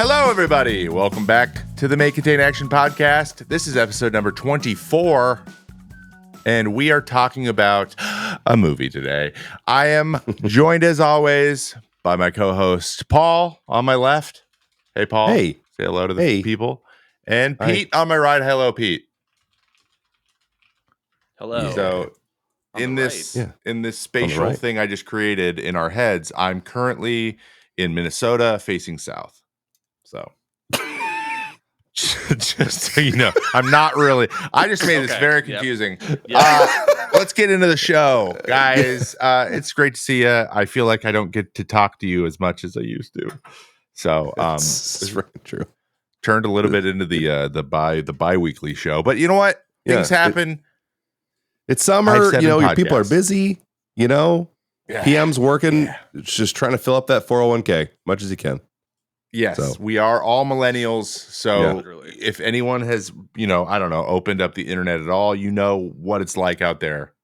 Hello, everybody. Welcome back to the May Contain Action podcast. This is episode number 24, and we are talking about a movie today. I am joined, as always, by my co-host, Paul, on my left. Hey, Paul. Hey. Say hello to the people. And Pete on my right. Hello, Pete. Hello. So, in this spatial thing I just created in our heads, I'm currently in Minnesota facing south. So just so you know, I'm not really. I just made this very confusing. Let's get into the show, guys. It's great to see you. I feel like I don't get to talk to you as much as I used to. So it's very true. Turned a little bit into the bi-weekly show, but you know what? Things happen. It's summer. You know, podcasts. People are busy. You know, PM's working. It's just trying to fill up that 401k much as he can. Yes, we are all millennials. So if anyone has, I don't know, opened up the internet at all, you know what it's like out there.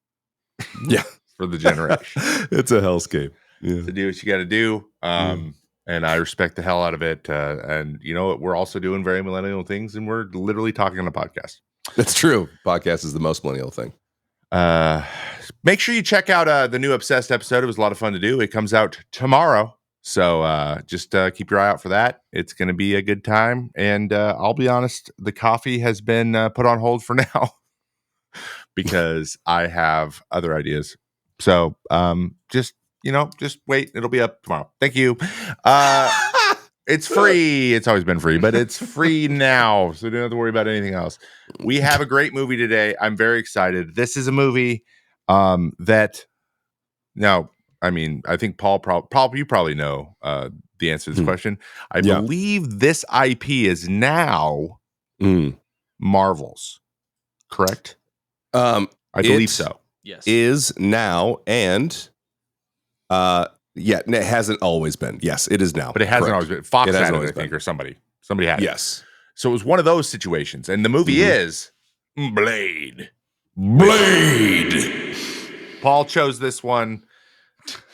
Yeah. For the generation. It's a hellscape. Yeah. To do what you got to do. And I respect the hell out of it. And you know what? We're also doing very millennial things, and we're literally talking on a podcast. That's true. Podcast is the most millennial thing. Make sure you check out the new Obsessed episode. It was a lot of fun to do. It comes out tomorrow. So just keep your eye out for that. It's going to be a good time. And I'll be honest, the coffee has been put on hold for now because I have other ideas. So just wait. It'll be up tomorrow. Thank you. It's free. It's always been free, but it's free now. So don't have to worry about anything else. We have a great movie today. I'm very excited. This is a movie that now, I mean, I think Paul, you probably know the answer to this question. I believe this IP is now Marvel's, correct? I believe so. Yes, is now, and it hasn't always been. Yes, it is now, but it hasn't always been. Fox had it, I think, or somebody had it. Yes, so it was one of those situations, and the movie is Blade. Paul chose this one.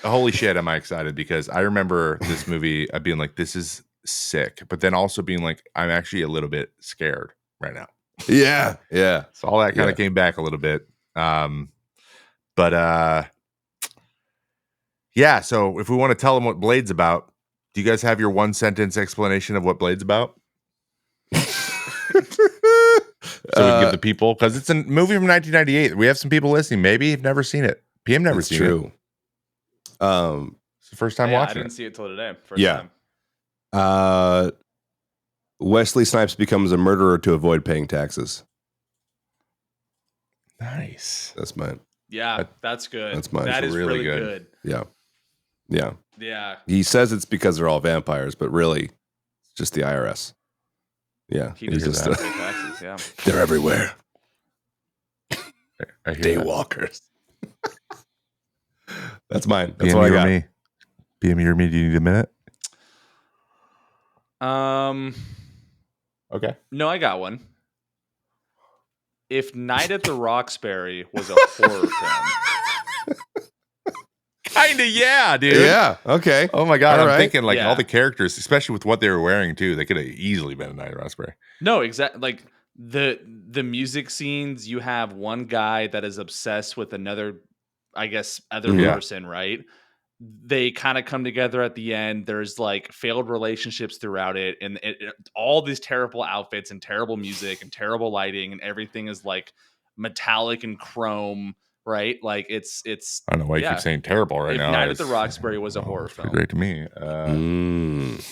Holy shit, am I excited, because I remember this movie being like, this is sick, but then also being like, I'm actually a little bit scared right now. Yeah. So all that kind of came back a little bit. So if we want to tell them what Blade's about, do you guys have your one sentence explanation of what Blade's about? So we give the people, because it's a movie from 1998. We have some people listening. Maybe you've never seen it. PM never seen it. It's the first time watching it. I didn't see it till today. First time. Wesley Snipes becomes a murderer to avoid paying taxes. Nice. That's mine. Yeah, that's good. That's mine. That is really good. Yeah. He says it's because they're all vampires, but really, it's just the IRS. Yeah. He doesn't have to pay taxes. Yeah. They're everywhere. Daywalkers. That's mine. That's PM, what I got. Me. PM, you're me. Do you need a minute? Okay. No, I got one. If Night at the Roxbury was a horror film. Kinda, yeah, dude. Yeah. Okay. Oh my god, I'm thinking Yeah. all the characters, especially with what they were wearing too. They could have easily been a Night at Roxbury. No, exactly. Like the music scenes, you have one guy that is obsessed with another, I guess, person, right? They kind of come together at the end. There's like failed relationships throughout it, and all these terrible outfits and terrible music and terrible lighting, and everything is like metallic and chrome, right? Like it's. I don't know why you keep saying terrible right now. Night at the Roxbury was a horror film. Great to me.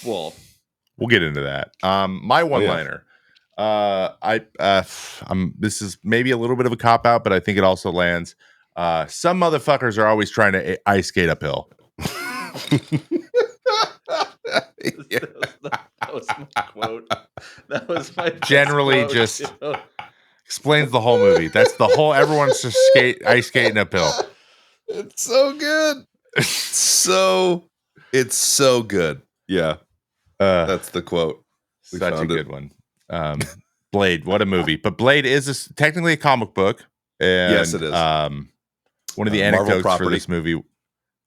Well, we'll get into that. My one-liner. This is maybe a little bit of a cop out, but I think it also lands. Some motherfuckers are always trying to ice skate uphill. That was my quote. That was my generally quote, just explains the whole movie. That's the whole. Everyone's just ice skating uphill. It's so good. It's so good. Yeah, that's the quote. Such a good one. Blade, what a movie! But Blade is technically a comic book. And, yes, it is. One of the anecdotes for this movie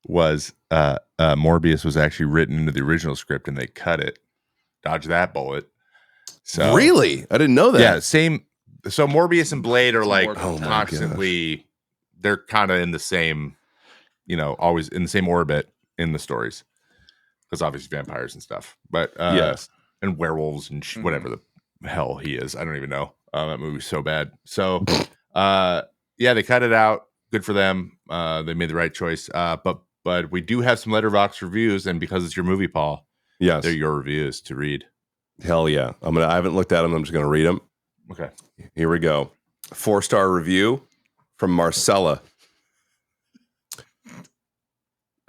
was Morbius was actually written into the original script, and they cut it dodge that bullet. So really, I didn't know that. Yeah, same. So Morbius and Blade are like Oh my constantly. They're kind of in the same, always in the same orbit in the stories, because obviously vampires and stuff. But Yes. and werewolves and whatever the hell he is. I don't even know. That movie's so bad. So they cut it out. Good for them. They made the right choice. But we do have some Letterboxd reviews, and because it's your movie, Paul, Yes, they're your reviews to read. Hell yeah. I haven't looked at them. I'm just going to read them. Okay. Here we go. 4-star review from Marcella.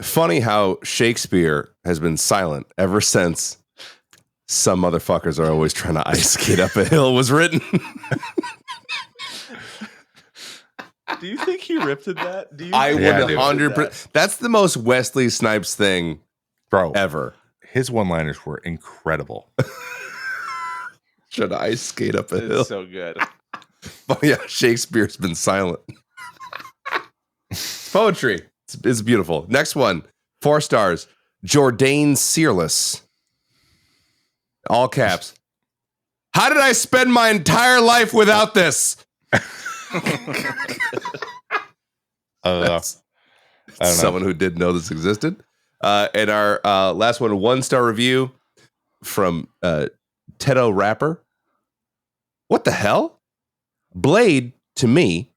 Funny how Shakespeare has been silent ever since Some Motherfuckers Are Always Trying to Ice Skate Up a Hill was written. Do you think he ripped at that? I would 100%. That's the most Wesley Snipes thing, bro, ever. His one-liners were incredible. Should I skate up a hill? It's so good. Oh yeah, Shakespeare's been silent. Poetry. It's beautiful. Next one, 4 stars. Jordan Searless. All caps. How did I spend my entire life without this? Someone who didn't know this existed. And our last one, 1-star review from Tedo Rapper. What the hell? Blade, to me,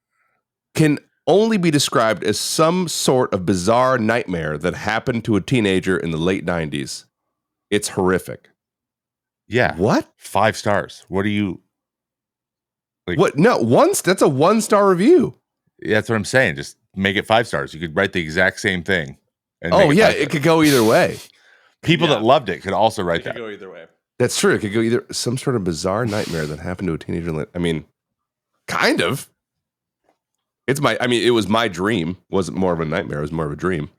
can only be described as some sort of bizarre nightmare that happened to a teenager in the late 90s. It's horrific. Yeah. What? 5 stars. What are you... What? No, that's a 1-star review. Yeah, that's what I'm saying. Just make it 5 stars. You could write the exact same thing. And it could go either way. People that loved it could also write that. It could go either way. That's true. It could go either some sort of bizarre nightmare that happened to a teenager. I mean, kind of. It was my dream. It wasn't more of a nightmare. It was more of a dream.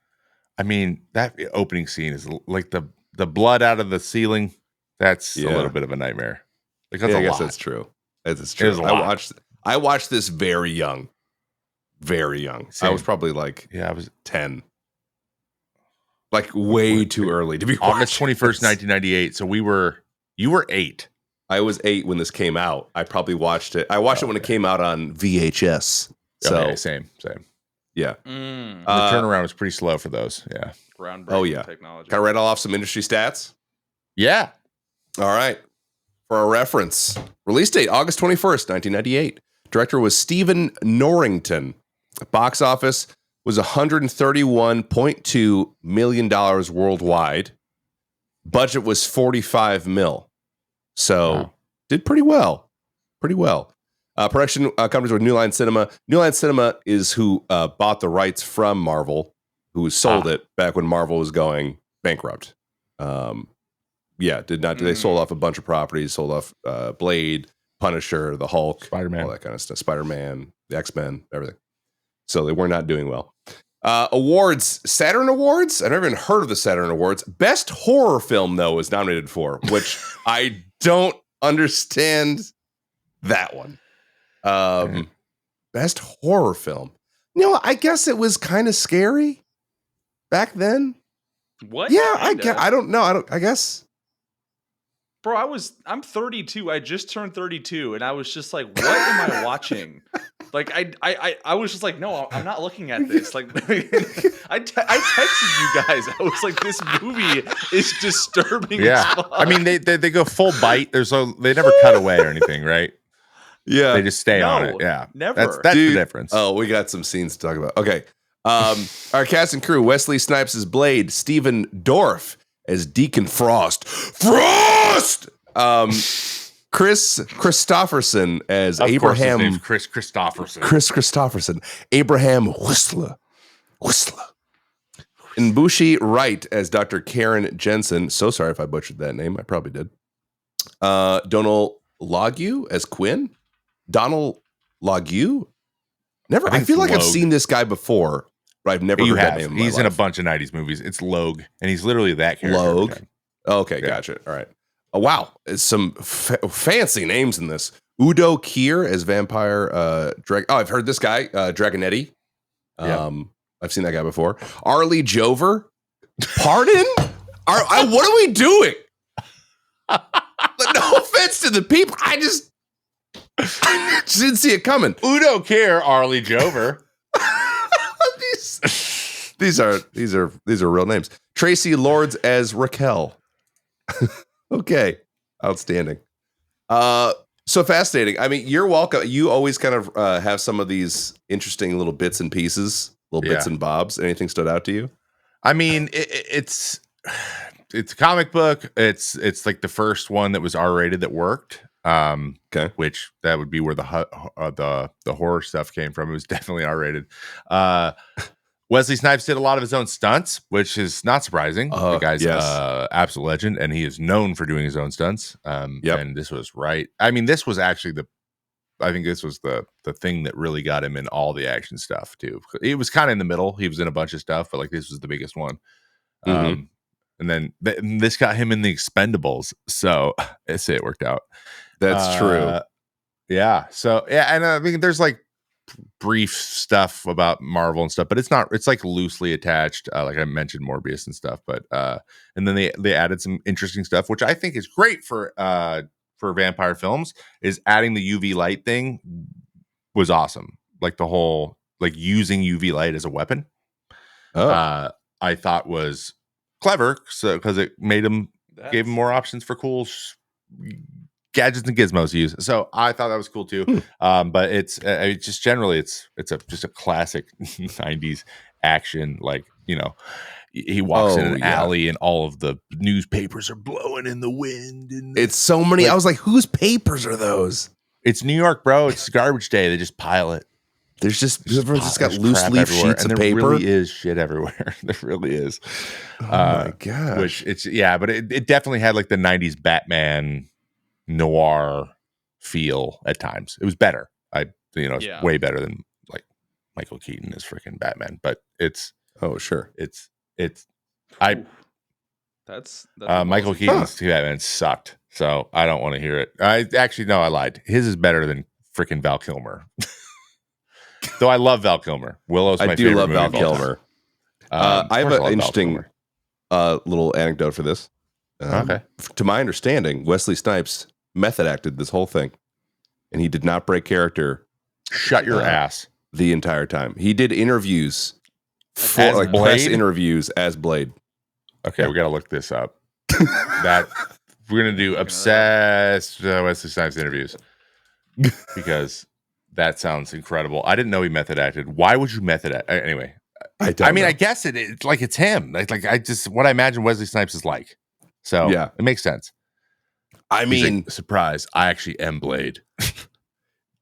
I mean, that opening scene is like the blood out of the ceiling. That's a little bit of a nightmare. Like, that's I guess that's true. That's true. I watched this very young. Very young. Same. I was probably I was 10. Like way too early to be August 21st, 1998. So you were 8. I was 8 when this came out. I probably watched it. I watched it when it came out on VHS. So same. Yeah. The turnaround was pretty slow for those. Yeah. Groundbreaking technology. Can I rattle off some industry stats? Yeah. All right. For a reference, release date August 21st, 1998. Director was Stephen Norrington. Box office was $131.2 million worldwide. Budget was $45 million. So did pretty well. Production companies were New Line Cinema. New Line Cinema is who bought the rights from Marvel, who sold it back when Marvel was going bankrupt. Did not. They sold off a bunch of properties. Sold off Blade, Punisher, the Hulk, Spider-Man, all that kind of stuff. Spider-Man, the X-Men, everything. So they were not doing well. Awards, Saturn Awards. I've never even heard of the Saturn Awards. Best horror film, though, was nominated for, which I don't understand that one. Best horror film. I guess it was kind of scary back then. What? Yeah, I don't know. I guess. Bro, I'm 32. I just turned 32, and I was just like, what am I watching? Like, I was just like, no, I'm not looking at this. Like, I texted you guys. I was like, this movie is disturbing. Yeah, as fuck. I mean, they go full bite. They never cut away or anything, right? Yeah, they just stay on it. Yeah, never. That's the difference. Oh, we got some scenes to talk about. Okay, our cast and crew: Wesley Snipes as Blade, Stephen Dorff as Deacon Frost. Chris Christopherson as Abraham. His name's Chris Christopherson. Chris Christopherson. Abraham Whistler. And Bushi Wright as Dr. Karen Jensen. So sorry if I butchered that name. I probably did. Donald Logue as Quinn. Donald Logue? Never. I feel like I've seen this guy before, but I've never heard that name. He's in a bunch of 90s movies. It's Logue, and he's literally that character. Logue. Okay, gotcha. All right. Oh, wow. It's some fancy names in this. Udo Kier as vampire. I've heard this guy, Dragonetti. I've seen that guy before. Arlie Jover. Pardon? What are we doing? No offense to the people. I just didn't see it coming. Udo care, Arlie Jover. These are real names. Tracy Lords as Raquel. Okay, outstanding. So fascinating. I mean, you're welcome. You always kind of have some of these interesting little bits and pieces, bits and bobs. Anything stood out to you? I mean, it's a comic book. It's like the first one that was R-rated that worked. Okay, which that would be where the horror stuff came from. It was definitely R-rated. Wesley Snipes did a lot of his own stunts, which is not surprising. The guy's absolute legend, and he is known for doing his own stunts. And this was right. I mean, this was actually I think this was the thing that really got him in all the action stuff too. It was kind of in the middle. He was in a bunch of stuff, but like this was the biggest one. And then this got him in the Expendables. So I say it worked out. That's true. Yeah. So yeah, and I mean, there's like brief stuff about Marvel and stuff, but it's like loosely attached. Like I mentioned Morbius and stuff, but and then they added some interesting stuff, which I think is great for vampire films. Is adding the UV light thing was awesome. Like the whole like using UV light as a weapon. I thought was clever, so because it gave him more options for cool gadgets and gizmos to use. So I thought that was cool too. But it's just generally it's just a classic 90s action. Like, you know, he walks in an alley and all of the newspapers are blowing in the wind. And it's so many. I was like, whose papers are those? It's New York, bro. It's garbage day. They just pile it. There's just got loose leaf sheets of paper. There really is shit everywhere. There really is. Oh my gosh. Which but it definitely had like the 90s Batman noir feel at times. It was better. It's way better than like Michael Keaton as freaking Batman. But it's that's Michael Keaton's Batman sucked. So I don't want to hear it. I lied. His is better than freaking Val Kilmer. Though I love Val Kilmer. Willow's my favorite. I do love Val Kilmer. I have an interesting little anecdote for this. Okay. To my understanding, Wesley Snipes method acted this whole thing, and he did not break character. Shut your ass. The entire time. He did interviews for press interviews as Blade. Okay, we got to look this up. That we're gonna do obsessed Wesley Snipes interviews because that sounds incredible. I didn't know he method acted. Why would you method act? Anyway, I guess it's like it's him. Like I just what I imagine Wesley Snipes is like. So yeah, it makes sense. I mean, surprise! I actually am Blade,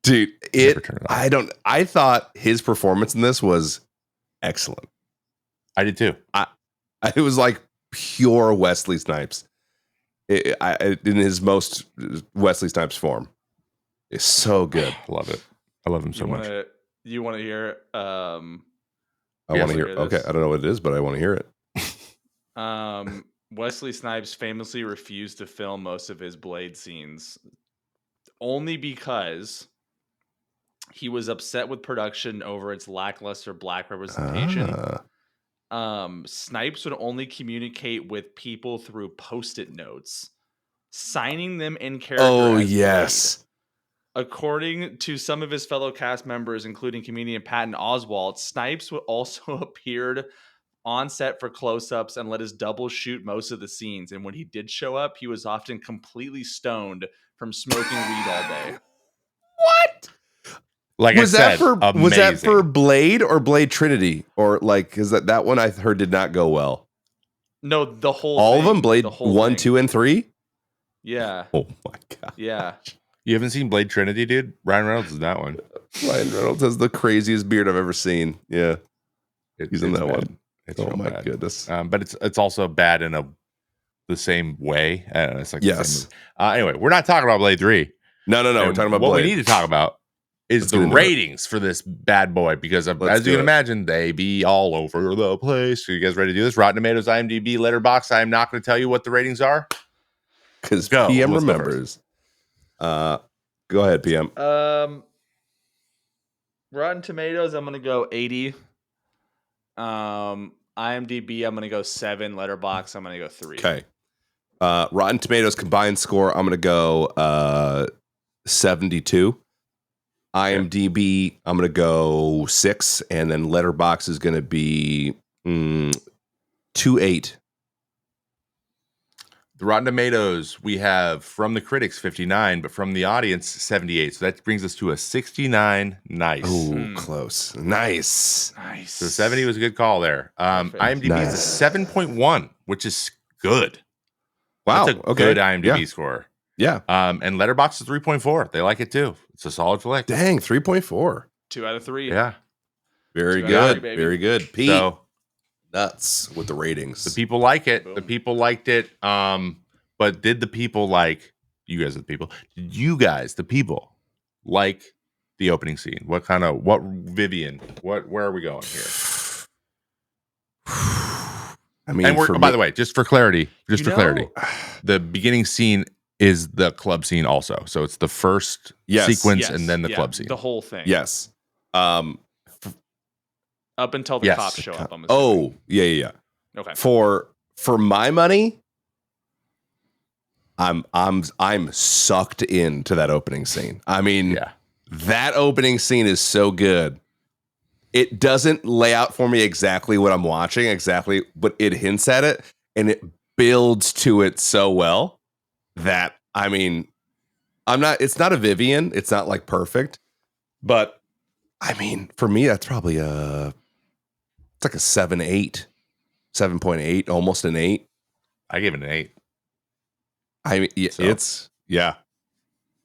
dude. I thought his performance in this was excellent. I did too. It was like pure Wesley Snipes. In his most Wesley Snipes form. It's so good. I love it. I love him so much. You want to hear? I want to hear. Okay, I don't know what it is, but I want to hear it. Wesley Snipes famously refused to film most of his Blade scenes, only because he was upset with production over its lackluster black representation. Snipes would only communicate with people through Post-it notes, signing them in character. Oh, yes. Blade. According to some of his fellow cast members, including comedian Patton Oswalt, Snipes would also appeared on set for close-ups and let his double shoot most of the scenes. And when he did show up, he was often completely stoned from smoking weed all day. What? Like was that for Blade or Blade Trinity? Or like, is that one I heard did not go well? No, the whole all thing, of them, Blade 1, 2, and 3? Yeah. Oh my god. Yeah. You haven't seen Blade Trinity, dude? Ryan Reynolds is that one. Ryan Reynolds has the craziest beard I've ever seen. Yeah. He's in that bad. one. It's oh my bad. Goodness. But it's also bad in the same way. It's like yes. Anyway, we're not talking about Blade 3. No. We're talking about what Blade. we need to talk about is the ratings for this bad boy, because as you can imagine, they be all over the place. Are you guys ready to do this? Rotten Tomatoes, IMDb, Letterboxd. I am not going to tell you what the ratings are because PM remembers. Go ahead, PM. Rotten Tomatoes, I'm going to go 80. IMDb, I'm going to go 7. Letterboxd, I'm going to go 3. Okay. Rotten Tomatoes combined score, I'm going to go 72. IMDb, I'm going to go 6. And then Letterboxd is going to be 2.8. The Rotten Tomatoes, we have from the critics 59, but from the audience 78. So that brings us to a 69. Nice. Oh, close. Nice. So 70 was a good call there. IMDb is a 7.1, which is good. Wow. That's a good IMDb score. Yeah. And Letterboxd is 3.4. They like it too. It's a solid flick. Dang, 3.4. 2 out of 3. Yeah. Very 2 out of good. 3, baby. Very good. Pete. So Nuts with the ratings. the people like it. Boom. The people liked it. But did the people like you guys are the people? Did you guys, the people, like the opening scene? What Vivian? Where are we going here? I mean, And by the way, just for clarity, the beginning scene is the club scene also. So it's the first sequence and then the club scene. The whole thing. Yes. Up until the cops show up. I'm assuming. Oh, yeah. Okay. For my money, I'm sucked into that opening scene. I mean, that opening scene is so good. It doesn't lay out for me exactly what I'm watching, but it hints at it and it builds to it so well that, I mean, it's not a Vivian. It's not like perfect, but I mean, for me, that's probably it's like a 7.8, almost an 8. I gave it an 8. I mean, it's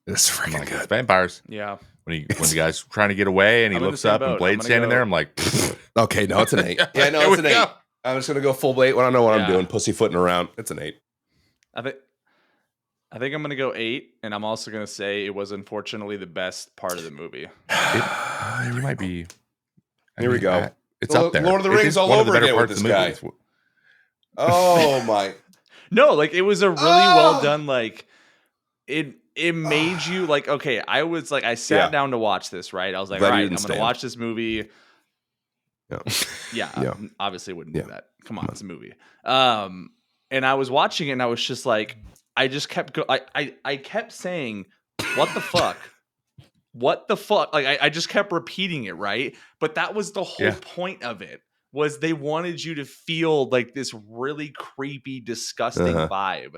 freaking good. It's vampires. Yeah. When the guy's trying to get away and he looks up and Blade's standing there, I'm like, okay, no, it's an 8. Yeah, no, it's an 8. I'm just gonna go full Blade when I know what I'm doing, pussyfooting around. It's an 8. I think I'm gonna go 8, and I'm also gonna say it was unfortunately the best part of the movie. It might be. Here we go. It's up there. Lord of the Rings all over again with this guy. Oh my! No, like it was a really well done. Like it made you like okay. I was like I sat down to watch this. Right, I was like, all right, I'm gonna watch this movie. Yeah, obviously wouldn't do that. Come on, it's a movie. And I was watching it, and I was just like, I just kept I kept saying, "What the fuck." What the fuck? Like I just kept repeating it, right? But that was the whole point of it. Was they wanted you to feel like this really creepy, disgusting vibe.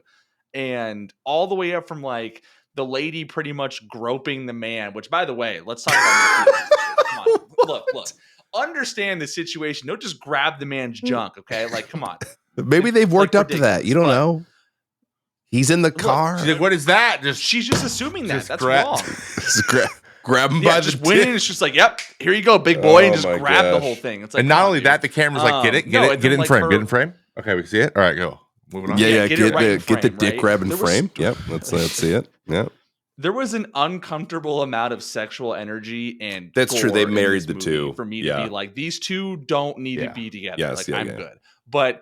And all the way up from like the lady pretty much groping the man, which by the way, let's talk about come on. Look. Understand the situation. Don't just grab the man's junk, okay? Like, come on. Maybe they've worked up to that. You don't know. He's in the car. She's like, what is that? She's just assuming that. That's wrong. Grab him by just the win. dick. It's just like, yep, here you go, big boy, and just grab the whole thing. It's like, and not only that, the camera's like, get it in frame, get in frame. Okay, we can see it. All right, go. Moving on. Yeah, get the dick grab in frame. Yep, let's see it. Yep. There was an uncomfortable amount of sexual energy and that's true. They married the two for me to be like, these two don't need to be together. Yes, I'm good. But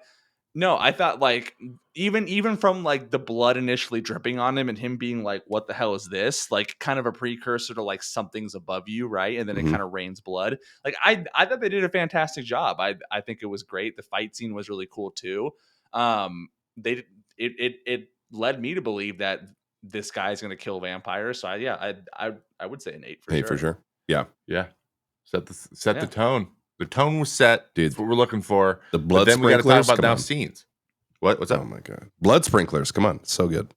no, I thought like even from like the blood initially dripping on him and him being like, what the hell is this? Like kind of a precursor to like something's above you, right? And then it kind of rains blood. Like I thought they did a fantastic job. I think it was great. The fight scene was really cool too. It led me to believe that this guy's going to kill vampires. So I would say an 8 for sure. 8 for sure. Yeah. Set the tone. The tone was set, dude. That's what we're looking for. The blood then we got to sprinklers. talk about now scenes. What's up? Oh my god, blood sprinklers! Come on, so good.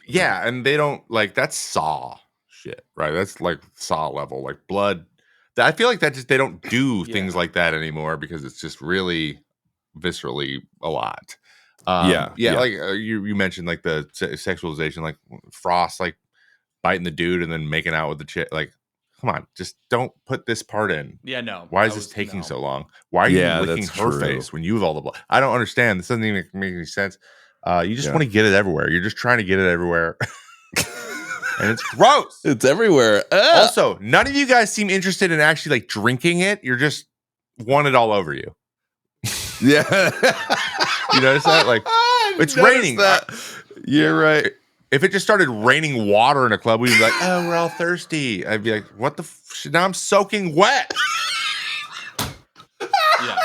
Yeah, and they don't like that's Saw shit, right? That's like Saw level, like blood. I feel like that just they don't do things like that anymore because it's just really viscerally a lot. Like you mentioned, like the sexualization, like Frost, like biting the dude and then making out with the chick, like. Come on, just don't put this part in. Yeah, no. Why is this taking so long? Why are you licking her face when you have all the blood? I don't understand. This doesn't even make any sense. You just want to get it everywhere. You're just trying to get it everywhere. And it's gross. It's everywhere. Also, none of you guys seem interested in actually like drinking it. You're just want it all over you. Yeah. You notice that? Like, it's raining. You're right. If it just started raining water in a club, we'd be like, oh, we're all thirsty. I'd be like, what the now I'm soaking wet. Yeah,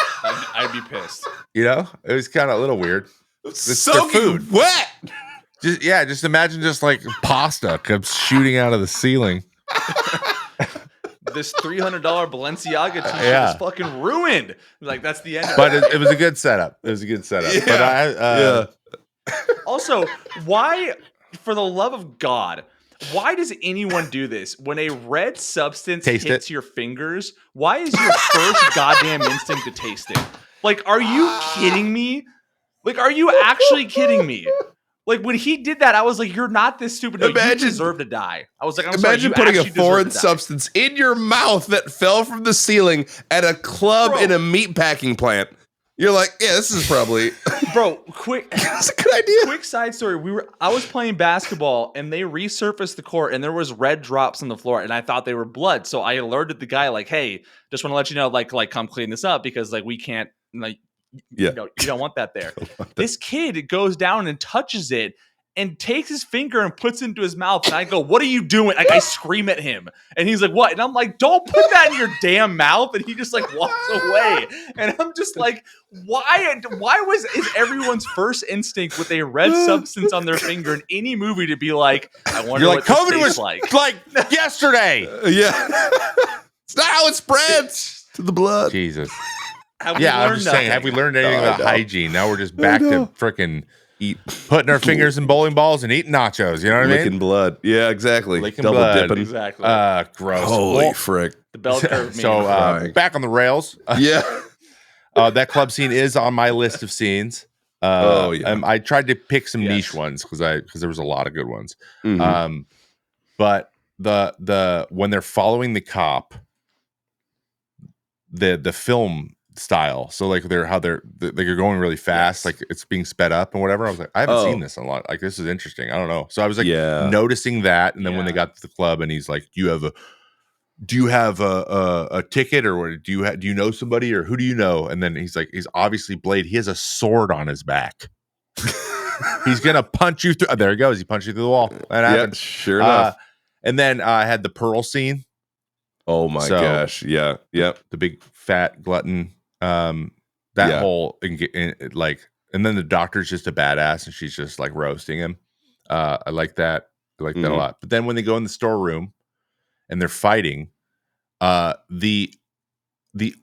I'd be pissed. You know? It was kind of a little weird. It's soaking wet. Just imagine just like pasta comes shooting out of the ceiling. This $300 Balenciaga t-shirt Yeah. is fucking ruined. Like that's the end. But it was a good setup. Yeah. But Also, why, for the love of God, why does anyone do this? When a red substance Taste hits your fingers, why is your first goddamn instinct to taste it? Like, are you kidding me? Like, are you actually kidding me? Like, when he did that, I was like, you're not this stupid. No, you deserve to die. I was like, I'm sorry, Imagine you putting a actually deserve foreign to die. substance in your mouth that fell from the ceiling at a club Bro. in a meat packing plant. You're like, yeah, this is probably Bro, quick. that's a good idea. Quick side story. I was playing basketball and they resurfaced the court and there was red drops on the floor and I thought they were blood. So I alerted the guy like, hey, just want to let you know, like come clean this up because like we can't, like, Yeah. you don't want that there. This kid goes down and touches it and takes his finger and puts it into his mouth. And I go, what are you doing? Like I scream at him and he's like, what? And I'm like, don't put that in your damn mouth. And he just like walks away. And I'm just like, why is everyone's first instinct with a red substance on their finger in any movie to be like, I wonder you're what like, this COVID tastes was like. yesterday. Yeah. It's not how it spreads to the blood. Jesus. Have we Yeah, I'm learned just saying, nothing? have we learned anything I about know. hygiene? Now we're just back to know. freaking putting our fingers in bowling balls and eating nachos. You know what I Licking mean? blood. Yeah, exactly. Licking Double blood. dipping. Exactly. Gross. Holy Well, frick. The bell curve meme. so crying. back on the rails. Yeah. That club scene is on my list of scenes. Oh, yeah. I tried to pick some Yes. niche ones because there was a lot of good ones. Mhm. But the when they're following the cop, the film style, so like they're going really fast, Yes. like it's being sped up and whatever. I was like, I haven't seen Oh. this a lot. Like this is interesting. I don't know. So I was like Yeah. noticing that, and then when they Yeah. got to the club, and he's like, do you have a ticket, or do you know somebody, or who do you know? And then he's like, he's obviously Blade. He has a sword on his back. He's gonna punch you through. There he goes. He punched you through the wall. That Yeah, happened. sure enough. And then I had the Pearl scene. Oh my so- gosh. Yeah. Yep. The big fat glutton. That Yeah. whole like, and then the doctor's just a badass, and she's just like roasting him. I like that. I like that a Mhm. lot. But then when they go in the storeroom and they're fighting, the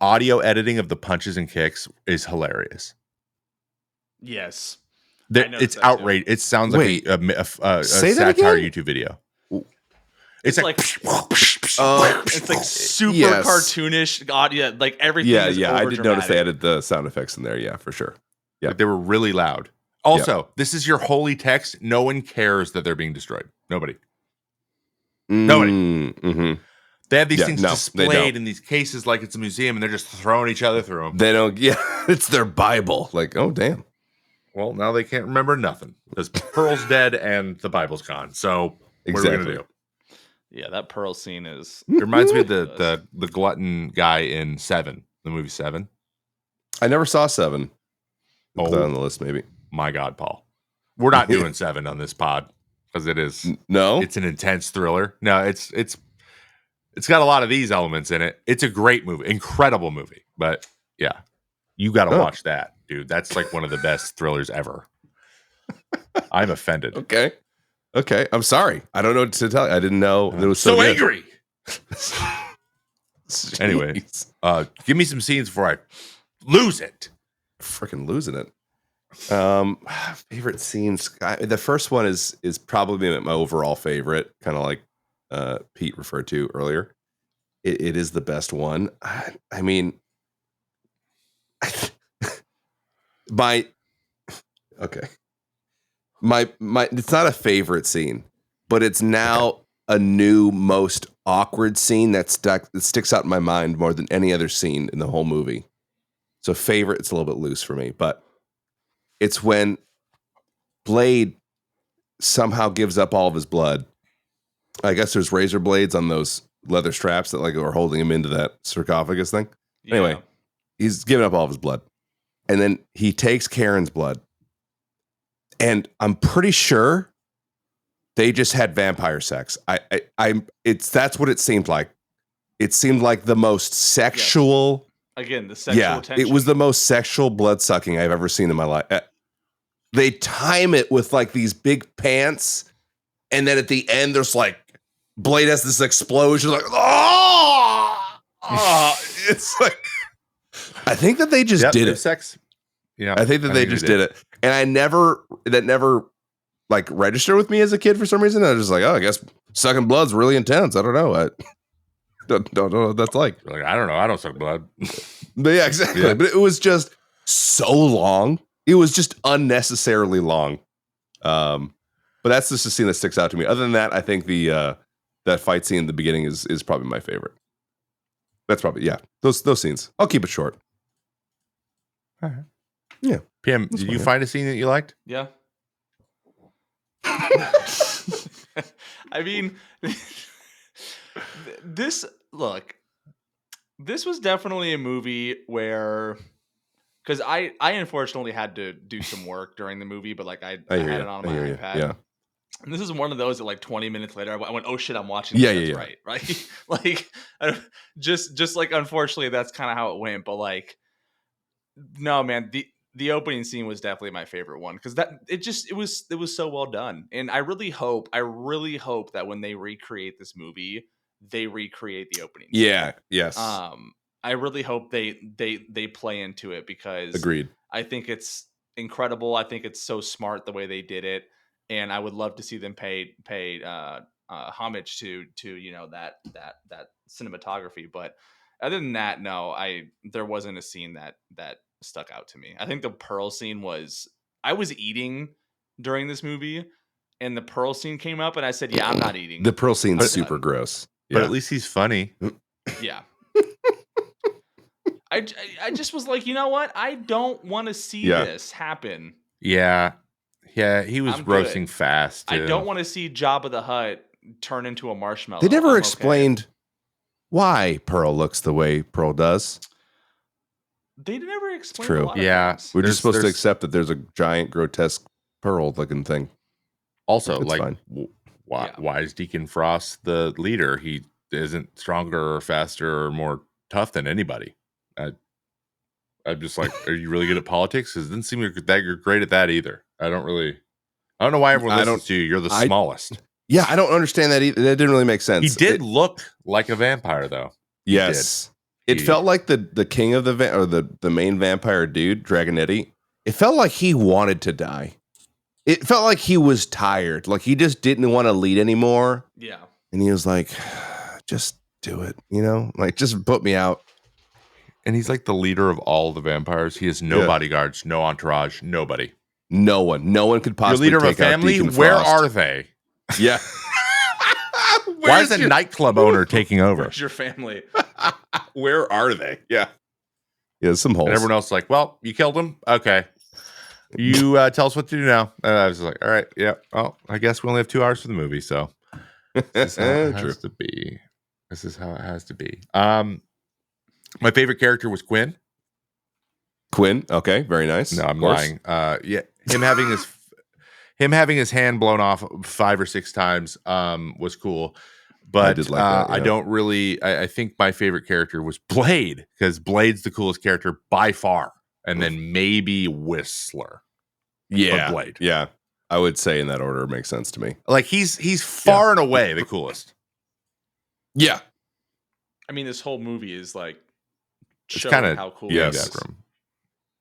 audio editing of the punches and kicks is hilarious. Yes. There, I noticed it's that too. outrageous. It sounds Wait. like a Say that satire again? YouTube video. It's like it's like super Yes. cartoonish audio, like everything. Yeah, is yeah. I did notice they overdramatic. added the sound effects in there. Yeah, for sure. Yeah. Like they were really loud. Also, this is your holy text. No one cares that they're being destroyed. Nobody. Nobody. Mm-hmm. They have these Yeah, things no, they displayed don't. in these cases like it's a museum, and they're just throwing each other through them. They don't. Yeah, it's their Bible. Like, oh damn. Well, now they can't remember nothing because Pearl's dead and the Bible's gone. So what are we Exactly. gonna do? Yeah, that Pearl scene is. It reminds me of the glutton guy in Seven, the movie Seven. I never saw 7. Put that Oh. on the list, maybe. My God, Paul, we're not doing Seven on this pod because it is. No. It's an intense thriller. No, it's got a lot of these elements in it. It's a great movie, incredible movie. But yeah, you got to Oh. watch that, dude. That's like one of the best thrillers ever. I'm offended. Okay. Okay. I'm sorry. I don't know what to tell you. I didn't know it was so, So good. angry. Jeez. Anyway. Give me some scenes before I lose it. Freaking losing it. Favorite scenes. The first one is probably my overall favorite, kind of like Pete referred to earlier. It is the best one. I mean, my it's not a favorite scene, but it's now a new most awkward scene that sticks out in my mind more than any other scene in the whole movie. So favorite, it's a little bit loose for me, but it's when Blade somehow gives up all of his blood. I guess there's razor blades on those leather straps that like are holding him into that sarcophagus thing. Anyway, he's giving up all of his blood. And then he takes Karen's blood. And I'm pretty sure they just had vampire sex. That's what it seemed like. It seemed like the most sexual. Again, the sexual tension. It was the most sexual blood sucking I've ever seen in my life. they time it with like these big pants, and then at the end there's like Blade has this explosion, like it's like I think that they just did it. Sex. Yeah, I think that they just did it, and that never like registered with me as a kid for some reason. I was just like, oh, I guess sucking blood's really intense. I don't know. I don't know what that's like. You're like, I don't know. I don't suck blood. But yeah, exactly. Yeah. But it was just so long. It was just unnecessarily long. But that's just a scene that sticks out to me. Other than that, I think the that fight scene in the beginning is probably my favorite. That's probably those scenes. I'll keep it short. All right. Yeah. PM, did you find a scene that you liked? Yeah. I mean, this was definitely a movie where, because I unfortunately had to do some work during the movie, but like I had it on my iPad. Yeah. And this is one of those that like 20 minutes later, I went, oh shit, I'm watching this. Yeah, right. Like, just like, unfortunately, that's kind of how it went. But like, no, man, the opening scene was definitely my favorite one because it was so well done. And I really hope that when they recreate this movie, they recreate the opening scene. Yeah. Yes. I really hope they play into it because agreed. I think it's incredible. I think it's so smart the way they did it. And I would love to see them pay homage to that cinematography. But other than that, no, there wasn't a scene that stuck out to me. I think the Pearl scene I was eating during this movie, and the Pearl scene came up, and I said, "Yeah, I'm not eating." The Pearl scene's super gross, but at least he's funny. Yeah. I just was like, you know what? I don't want to see this happen. Yeah. Yeah, he was roasting fast, too. I don't want to see Jabba the Hutt turn into a marshmallow. They never explained why Pearl looks the way Pearl does. They never explained True. a lot of things. We're just supposed to accept that there's a giant, grotesque pearl-looking thing. Also, like, why is Deacon Frost the leader? He isn't stronger or faster or more tough than anybody. I'm just like, are you really good at politics? Because it doesn't seem that you're great at that either. I don't know why everyone listens to you. You're the smallest. Yeah, I don't understand that either. That didn't really make sense. He did look like a vampire, though. Yes. It felt like the king of the main vampire dude, Dragonetti. It felt like he wanted to die. It felt like he was tired. Like he just didn't want to lead anymore. Yeah. And he was like, just do it, like just put me out. And he's like the leader of all the vampires. He has no bodyguards, no entourage, nobody. No one could possibly Your leader take of a family? out Deacon Where Frost. are they? Yeah. Why is a nightclub owner taking over? Where's your family? Where are they? Yeah. Yeah, some holes. And everyone else is like, well, you killed him? Okay. You tell us what to do now. And I was like, all right, yeah. Well, I guess we only have 2 hours for the movie, so this is how it has to be. This is how it has to be. My favorite character was Quinn. Quinn, okay, very nice. No, I'm lying. Yeah, him having his hand blown off 5 or 6 times was cool. But I did like that, yeah. I don't really. I think my favorite character was Blade because Blade's the coolest character by far, and then maybe Whistler. Yeah, Blade. Yeah, I would say in that order. It makes sense to me. Like he's far and away the coolest. Yeah, I mean, this whole movie is like showing kind of how cool he is.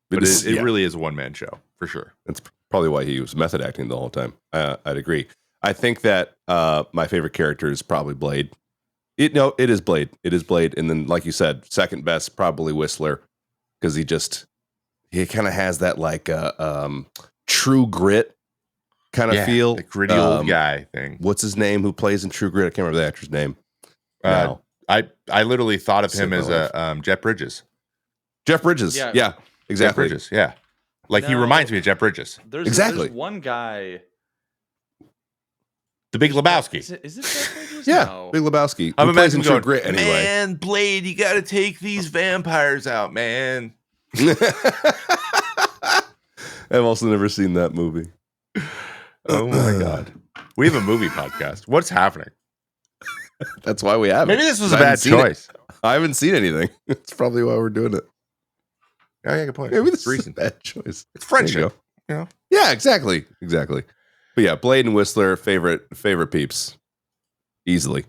But it really is a one-man show for sure. That's probably why he was method acting the whole time. I'd agree. I think that my favorite character is probably Blade. It is Blade. It is Blade. And then, like you said, second best, probably Whistler. Because he kind of has that like True Grit kind of feel. The gritty old guy thing. What's his name who plays in True Grit? I can't remember the actor's name. I literally thought of him as Jeff Bridges. Jeff Bridges. Yeah, exactly. Jeff Bridges, yeah. Like he reminds me of Jeff Bridges. There's one guy. The Big Lebowski. Is it Jeff Bridges? Yeah, no. Big Lebowski. I'm imagining True Grit anyway. Man, Blade, you got to take these vampires out, man. I've also never seen that movie. Oh my god, we have a movie podcast. What's happening? That's why we have it. Maybe this was a bad choice. I haven't seen anything. That's probably why we're doing it. Oh, yeah, good point. Maybe this is a bad choice. It's friendship. Yeah, exactly. But yeah, Blade and Whistler, favorite peeps, easily.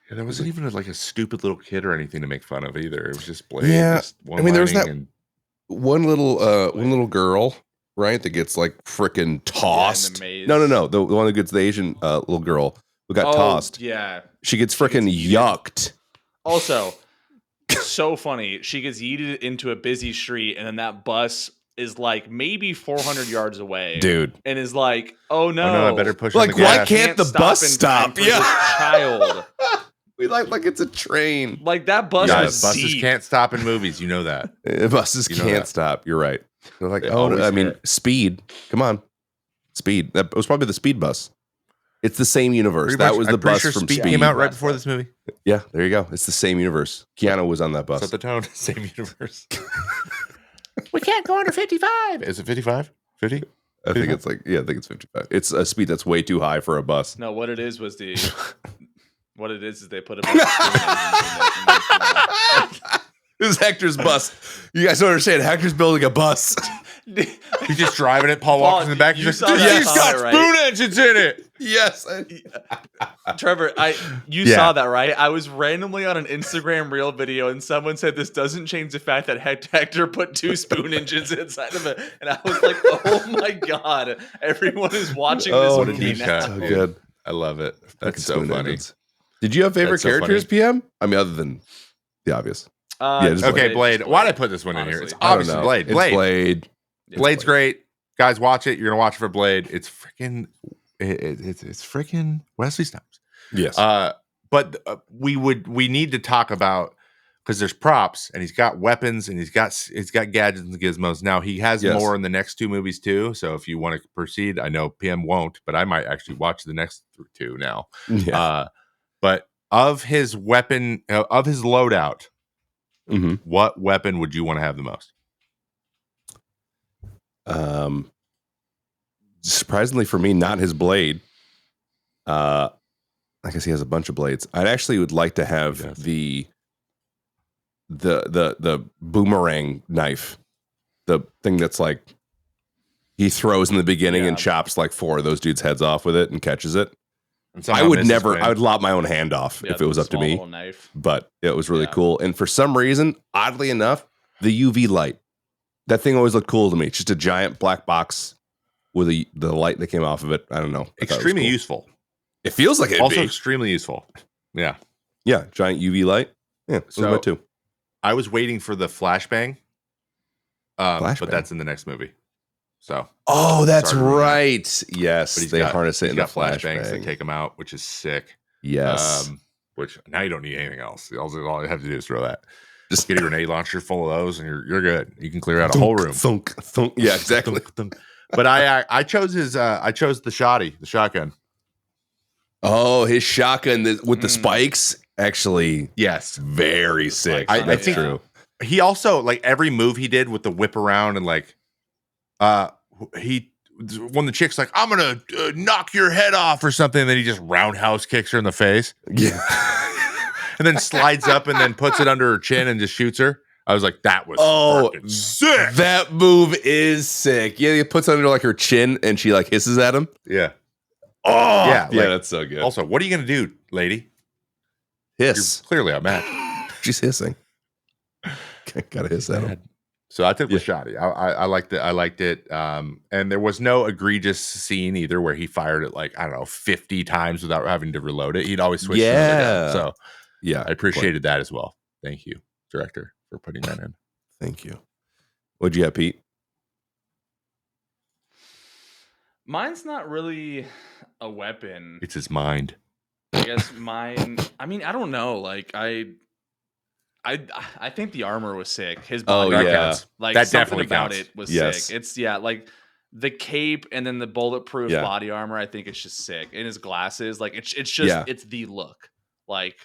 Yeah, there wasn't even like a stupid little kid or anything to make fun of either. It was just Blade. Yeah, just I mean, there was that and one little girl, right, that gets like freaking tossed. No, the one that gets the Asian little girl who got tossed. Yeah, she gets freaking yucked. Also, so funny. She gets yeeted into a busy street, and then that bus is like maybe 400 yards away, dude, and is like, "Oh no, I better push." Like, on the why gas. can't the bus stop? Yeah, child. We like it's a train. Like that bus was buses deep. can't stop in movies. You know that. Buses can't stop. You're right. They're like, They Speed. Come on, Speed. That was probably the Speed bus. It's the same universe. Pretty that was the bus from Speed Speed. came out right before this movie. Yeah, there you go. It's the same universe. Keanu was on that bus. Set the tone. Same universe. We can't go under 55. Is it 55? 50? I think it's 55. It's a speed that's way too high for a bus. No, what it is what it is they put a This is Hector's bus. You guys don't understand. Hector's building a bus. He's just driving it. Paul walks in the back. He's like, he's got spoon engines in it. Yes. Trevor, you saw that, right? I was randomly on an Instagram reel video, and someone said this doesn't change the fact that Hector put 2 spoon engines inside of it. And I was like, oh my God. Everyone is watching this movie now. So good. I love it. That's so funny. Engines. Did you have favorite characters, PM? I mean, other than the obvious. Okay, Blade. Why'd I put this one in here? It's obviously Blade. Blade. Blade's great. Guys, watch it. You're gonna watch it for Blade. It's freaking. It's freaking Wesley Snipes. Yes. But we need to talk about, because there's props and he's got weapons and he's got gadgets and gizmos. Now he has more in the next 2 movies too. So if you want to proceed, I know PM won't, but I might actually watch the next 2 now. Yeah. But of his weapon, of his loadout, what weapon would you want to have the most? Surprisingly for me, not his blade. I guess he has a bunch of blades. I actually would like to have the boomerang knife, the thing that's like he throws in the beginning and chops like 4 of those dudes' heads off with it and catches it. I would lop my own hand off if it was up to me. Knife. But it was really cool. And for some reason, oddly enough, the UV light, that thing always looked cool to me. It's just a giant black box with the light that came off of it. I don't know. Extremely useful. It feels like it. Also extremely useful. Yeah. Yeah. Giant UV light. Yeah. So too. I was waiting for the flashbang. But that's in the next movie. So. Oh, that's right. Yes. But they harness it in the flashbangs to take them out, which is sick. Yes. Which now you don't need anything else. All you have to do is throw that. Just get a grenade launcher full of those, and you're good. You can clear out a whole room. Thunk, thunk. Yeah, exactly. But I chose the shotgun. Oh, his shotgun with the spikes. Actually, yes, very sick. I think true. He also, like, every move he did with the whip around and like, when the chick's like, I'm gonna knock your head off or something, and then he just roundhouse kicks her in the face. Yeah. And then slides up and then puts it under her chin and just shoots her. I was like, that was sick. That move is sick. Yeah, he puts it under like her chin and she like hisses at him. Yeah. Oh, yeah. Yeah, that's so good. Also, what are you gonna do, lady? Hiss. You're clearly a man. She's hissing. Gotta hiss at him. So I took the shotty. I liked it. I liked it. And there was no egregious scene either where he fired it like, I don't know, 50 times without having to reload it. He'd always switch. Yeah. So yeah, I appreciated that as well. Thank you, director, for putting that in. Thank you. What'd you have, Pete? Mine's not really a weapon. It's his mind. I guess mine. I mean, I don't know. Like I think the armor was sick. His body counts. Like that something definitely about counts. it was sick. It's like the cape and then the bulletproof body armor. I think it's just sick. And his glasses, like it's just it's the look. Like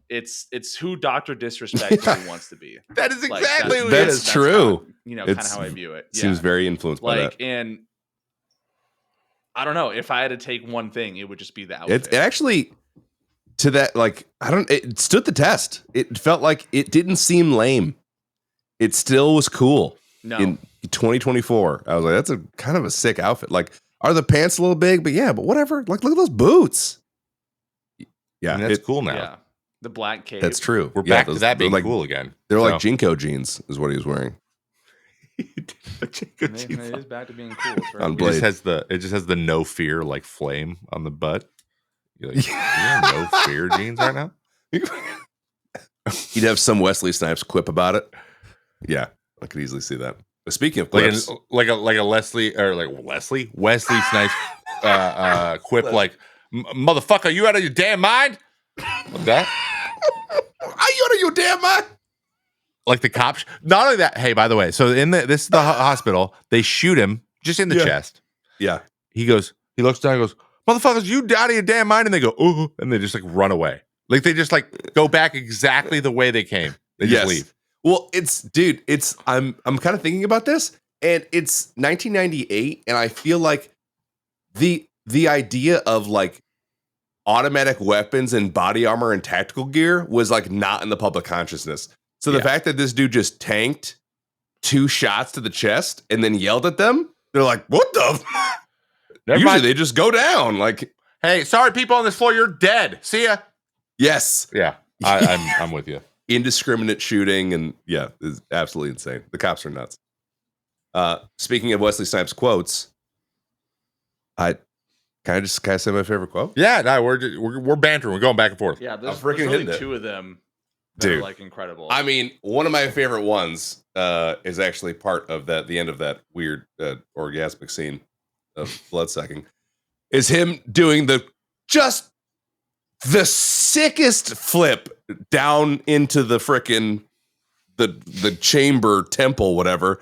it's who Dr. Disrespect really wants to be. That is exactly who that's true. How, kind of how I view it. Seems very influenced by that. And I don't know, if I had to take one thing, it would just be the outfit. It actually, to that, like, it stood the test. It felt like it didn't seem lame. It still was cool. No. 2024. I was like, that's a kind of a sick outfit. Like, are the pants a little big? But yeah, but whatever. Like, look at those boots. Yeah, I mean, that's cool now. Yeah. The black cape. That's true. We're back to those- that being they're like, cool again. They're like Jinko jeans, is what he was wearing. Jinko It jeans is back to being cool. It's very On weird. Blade. it just has the no fear like flame on the butt. You're like, you have no fear jeans right now? He'd have some Wesley Snipes quip about it. Yeah, I could easily see that. But speaking of quips, Like a Wesley Snipes quip like, motherfucker, you out of your damn mind? Like that? are you out of your damn mind? Like the cops. Not only that. Hey, by the way, so this is the hospital. They shoot him just in the chest. Yeah. He looks down and goes, motherfuckers, you out of your damn mind? And they go, oh, and they just like run away. Like they just like go back exactly the way they came. They just leave. Well, I'm kind of thinking about this, and it's 1998, and I feel like the idea of like automatic weapons and body armor and tactical gear was like not in the public consciousness. So the fact that this dude just tanked 2 shots to the chest and then yelled at them, they're like, what the? Usually they just go down. Like, hey, sorry, people on this floor, you're dead. See ya. yes. Yeah, I'm with you. Indiscriminate shooting, and yeah, it's absolutely insane. The cops are nuts. Speaking of Wesley Snipes quotes, can I say my favorite quote? Yeah, no, we're bantering. We're going back and forth. Yeah, there's freaking really hitting it. 2 of them that Dude. are like incredible. I mean, one of my favorite ones is actually part of the end of that weird orgasmic scene of blood sucking. Is him doing the sickest flip down into the frickin' the chamber temple, whatever,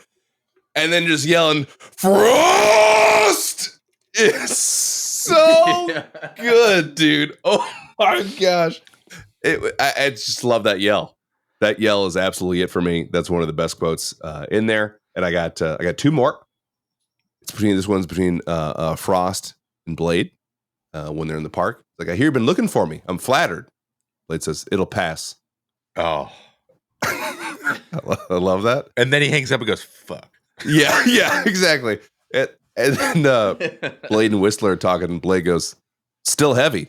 and then just yelling "Frost!" It's so good, dude. Oh my gosh. I just love that yell. That yell is absolutely it for me. That's one of the best quotes in there. And I got 2 more. This one's between Frost and Blade when they're in the park. It's like, I hear you've been looking for me. I'm flattered. Blade says, it'll pass. Oh, I love that. and then he hangs up and goes, fuck. Yeah, exactly. And then Blade and Whistler are talking, and Blade goes, still heavy.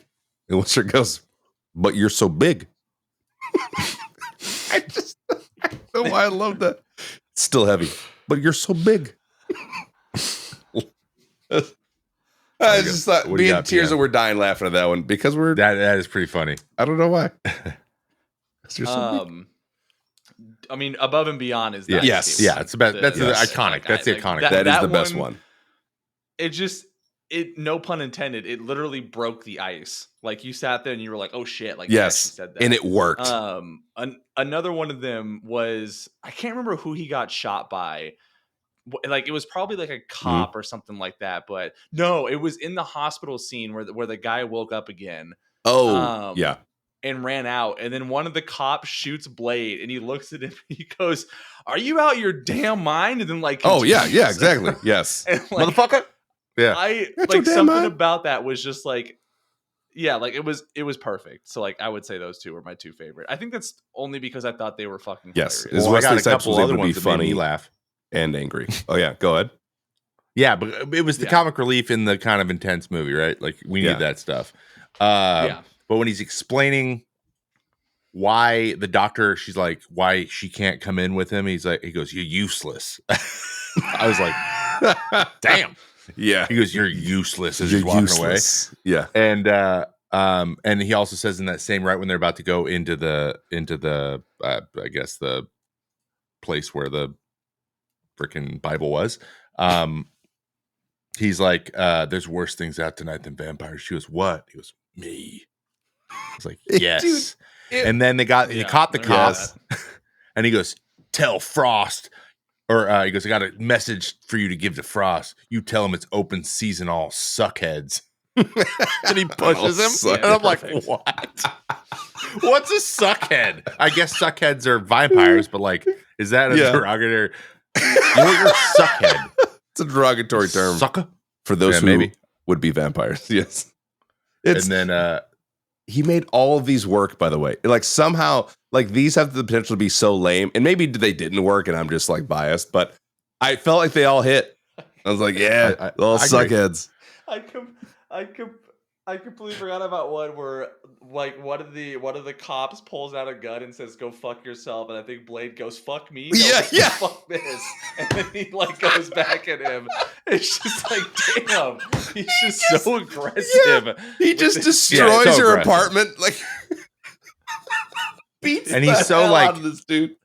And Whistler goes, but you're so big. I don't know why I love that. It's still heavy, but you're so big. I just thought me and Tears were dying laughing at that one because that is pretty funny. I don't know why. 'Cause you're so big. I mean, Above and Beyond is that. Yes. Yeah, it's the best. That's Yes. iconic. That's the iconic. That is the best one. It no pun intended. It literally broke the ice. Like you sat there and you were like, "Oh shit!" Like Yes, he said that, and it worked. Another one of them was I can't remember who he got shot by. Like it was probably like a cop or something like that. But no, it was in the hospital scene where the guy woke up again. Oh, yeah. And ran out, and then one of the cops shoots Blade, and he looks at him. And he goes, "Are you out your damn mind?" And then like, Oh yeah, exactly. Yes, and, like, motherfucker. Yeah, I That's your like damn something mind. about that was just like, yeah, like it was perfect. So like I would say those 2 were my 2 favorite. I think that's only because I thought they were fucking Yes. hilarious. Is well, I got Wesley a Snipes couple was able other to be ones that made me funny laugh. and angry. Oh yeah, go ahead. Yeah, but it was the comic relief in the kind of intense movie, right? Like we need that stuff. Yeah. But when he's explaining why the doctor, she's like, why she can't come in with him, he goes, "You're useless." I was like, damn. Yeah, He goes, "You're useless," as he's walking away. Yeah, And he also says in that same right when they're about to go into the I guess the place where the freaking Bible was. He's like, "There's worse things out tonight than vampires." She goes, "What?" He goes, "Me." I was like, "Yes." Dude, and then they caught the cop, Yes. and he goes, "Tell Frost." Or he goes, "I got a message for you to give to Frost. You tell him it's open season, all suckheads." And he pushes him. And I'm like, what? What's a suckhead? I guess suckheads are vampires, but like, is that a derogatory? You're a suckhead. It's a derogatory term Sucker? for those who maybe. would be vampires. Yes. And then He made all of these work, by the way. Like somehow, like these have the potential to be so lame, and maybe they didn't work, and I'm just like biased. But I felt like they all hit. I was like, yeah, all I agree. suckheads. I completely forgot about one where like one of the cops pulls out a gun and says, "Go fuck yourself," and I think Blade goes, "Fuck me." No, Yeah, wait, yeah. Fuck this, and then he like goes back at him. It's just like, damn, he's just so aggressive. Yeah. He just With destroys so her aggressive. apartment. Like beats And the he's so hell like out of this dude.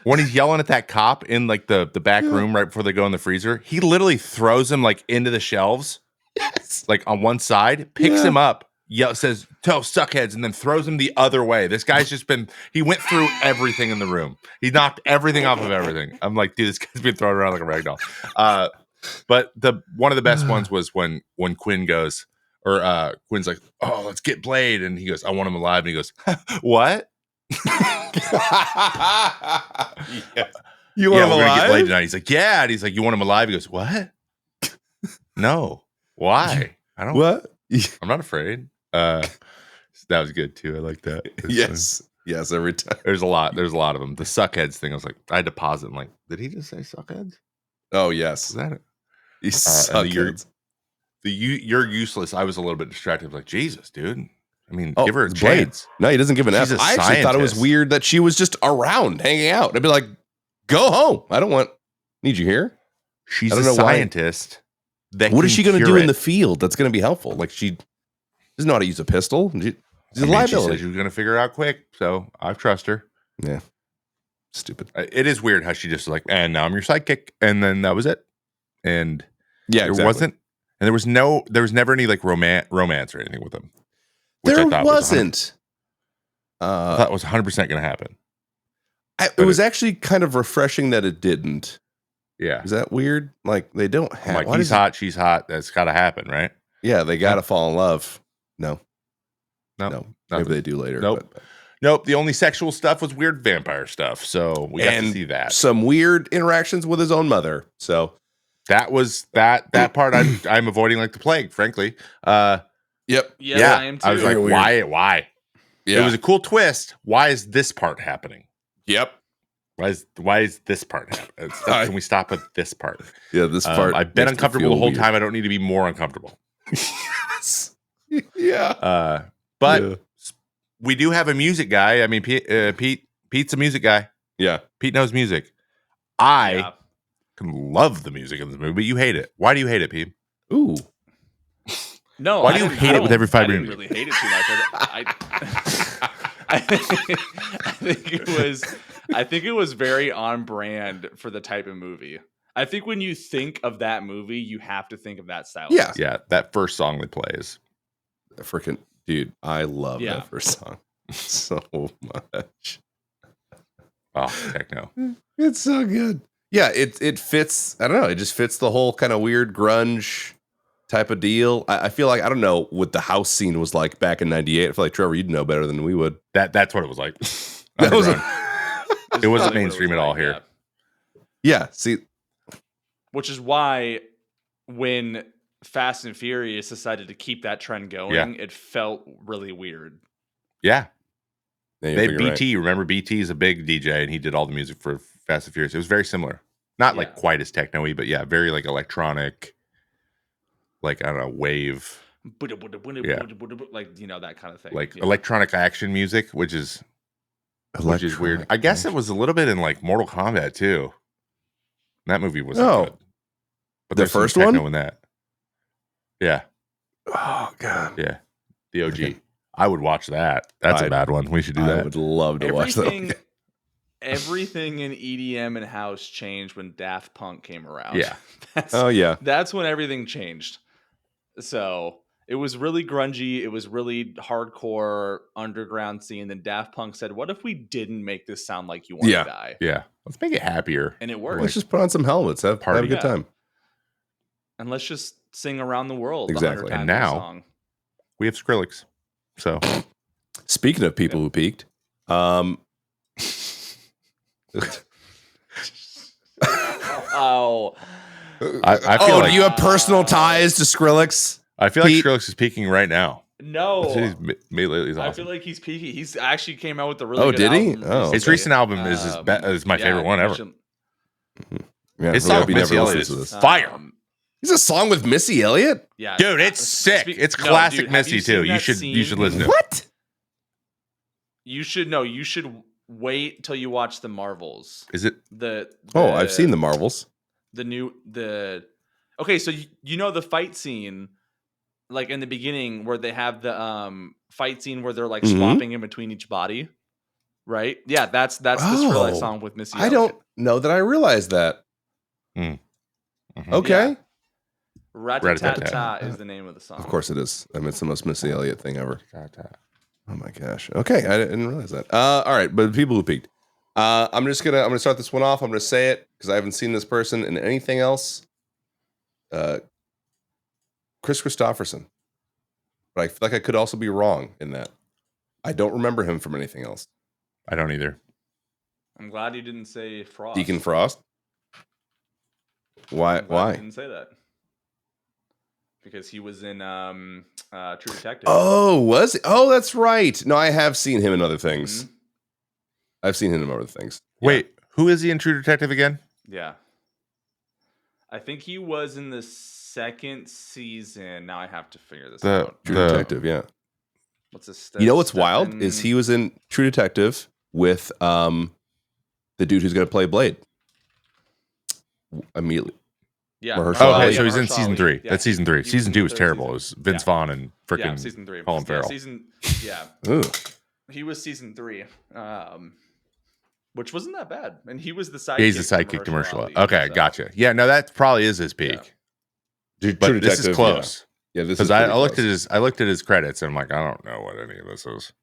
when he's yelling at that cop in like the back room right before they go in the freezer, he literally throws him like into the shelves, Yes. like on one side, picks him up, says "Toe suckheads," and then throws him the other way. This guy's he went through everything in the room. He knocked everything off of everything. I'm like, dude, this guy's been thrown around like a rag doll. But one of the best ones was when Quinn goes, or Quinn's like, "Oh, let's get Blade," and he goes, "I want him alive," and he goes, "What?" Yeah. You want him we're gonna get Blade alive? tonight. He's like, "Yeah," and he's like, "You want him alive?" He goes, "What? No, why? I don't. What? I'm not afraid." That was good too. I like that. Yes. Yes, every time. There's a lot of them. The suckheads thing. I was like, I had to pause it. And like, did he just say suckheads? Oh, Is yes. that it? He And suckheads. you're useless. I was a little bit distracted. I was like, Jesus, dude. I mean, Oh, give her a it's Blade. chance. No, he doesn't give an She's F. a I actually thought it was scientist. weird that she was just around hanging out. I'd be like, go home. I don't need you here. She's I a don't know why. scientist. What is she going to do in the field that's going to be helpful? Like, she doesn't know how to use a pistol. She's a She said liability. she was going to figure it out quick, so I trust her. Yeah. Stupid. It is weird how she just like, and now I'm your sidekick, and then that was it. And Yeah, there wasn't, and there was never any like romance or anything with them. Which There I thought wasn't. I thought was 100% going to happen. It was actually kind of refreshing that it didn't. Yeah. Is that weird? Like, they don't have. I'm like, he's hot, she's hot. That's got to happen, right? Yeah, they got to fall in love. No. Nothing. Maybe they do later. Nope. But. Nope. The only sexual stuff was weird vampire stuff. So we got to see that. Some weird interactions with his own mother. So that was that part I'm avoiding like the plague, frankly. Yep. Yeah, I am too. I was like, why? Yeah. It was a cool twist. Why is this part happening? Yep. Why is this part happening? Can we stop at this part? Yeah, this part. I've been makes me uncomfortable feel the whole weird. time. I don't need to be more uncomfortable. Yes. Yeah. But we do have a music guy. I mean, Pete's a music guy. Yeah. Pete knows music. I can love the music in this movie, but you hate it. Why do you hate it, Pete? Ooh. No, Why do you hate it with every fiber I in didn't you? really hate it too much. I think it was very on brand for the type of movie. I think when you think of that movie, you have to think of that style. Yeah. Yeah, that first song they play is Freaking dude, I love Yeah. that first song so much. techno. It's so good. Yeah, it fits. I don't know. It just fits the whole kind of weird grunge type of deal. I feel like I don't know what the house scene was like back in '98. I feel like Trevor, you'd know better than we would. That's what it was like. That was It wasn't Probably mainstream what it at was all like, here. yeah. See, Which is why when Fast and Furious decided to keep that trend going, it felt really weird. Yeah. yeah, They you're BT, remember BT is a big DJ and he did all the music for Fast and Furious. It was very similar. Not like quite as techno-y, but yeah, very like electronic, like I don't know, wave. Yeah. Like, you know, that kind of thing. Like electronic action music, which is weird. I guess it was a little bit in like Mortal Kombat too. That movie was good. But the there's some first techno one? in that. Yeah. Oh god. Yeah. The OG. Okay. I would watch that. That's a bad one. We should do I that. would love to watch that. Everything in EDM and house changed when Daft Punk came around. Yeah. That's when everything changed. So it was really grungy. It was really hardcore underground scene. Then Daft Punk said, "What if we didn't make this sound like You Want to Die?" Yeah. Let's make it happier. And it worked. Let's just put on some helmets. Have a good time. And let's just sing Around the World. Exactly. 100 times And now- a song. We have Skrillex. So Speaking of people who peaked, Oh, I feel like do you have personal ties to Skrillex? I feel like Pete- Skrillex is peaking right now. no. That's what he's made lately. He's I awesome. feel like he's peaky. He's actually came out with a really Oh, good did he? album Oh, His okay. recent album is my favorite one ever. Yeah, His we song hope with he Missy never Elliott listens is to this. fire. He's a song with Missy Elliott? Yeah, Dude, it's sick. It's classic dude, have Missy you too. seen You that should scene? listen to it. What? You should wait till you watch the Marvels. Is it? I've seen the Marvels. Okay, so you know the fight scene, like in the beginning where they have the fight scene where they're like swapping in between each body, right? Yeah, that's the Thriller song with Missy Elliott. I don't know that I realized that. Mm-hmm. Okay. Yeah. Rat-a-tat-tat is the name of the song. Of course it is. I mean, it's the most Missy Elliott thing ever. Oh my gosh. Okay, I didn't realize that. All right, but people who peaked. I'm gonna start this one off. I'm gonna say it because I haven't seen this person in anything else. Chris Christopherson. But I feel like I could also be wrong in that. I don't remember him from anything else. I don't either. I'm glad you didn't say Frost. Deacon Frost. Why? You didn't say that? Because he was in True Detective. Oh, was he? Oh, that's right. No, I have seen him in other things. Mm-hmm. I've seen him in other things. Wait, who is he in True Detective again? Yeah. I think he was in the second season. Now I have to figure this out. True Detective, yeah. What's his You know what's wild is he was in True Detective with the dude who's going to play Blade. Immediately. Yeah. Okay, so he's in season 3. Yeah. That's season 3. Season 2 was terrible. Season. It was Vince Vaughn and freaking season 3. Colin Farrell. Ooh. He was season 3. Which wasn't that bad. And he was the sidekick. He's the sidekick commercial. Okay, so. Gotcha. Yeah, no, that probably is his peak. Yeah. Dude, but this is close. Yeah, this because is I looked at his credits and I'm like, I don't know what any of this is.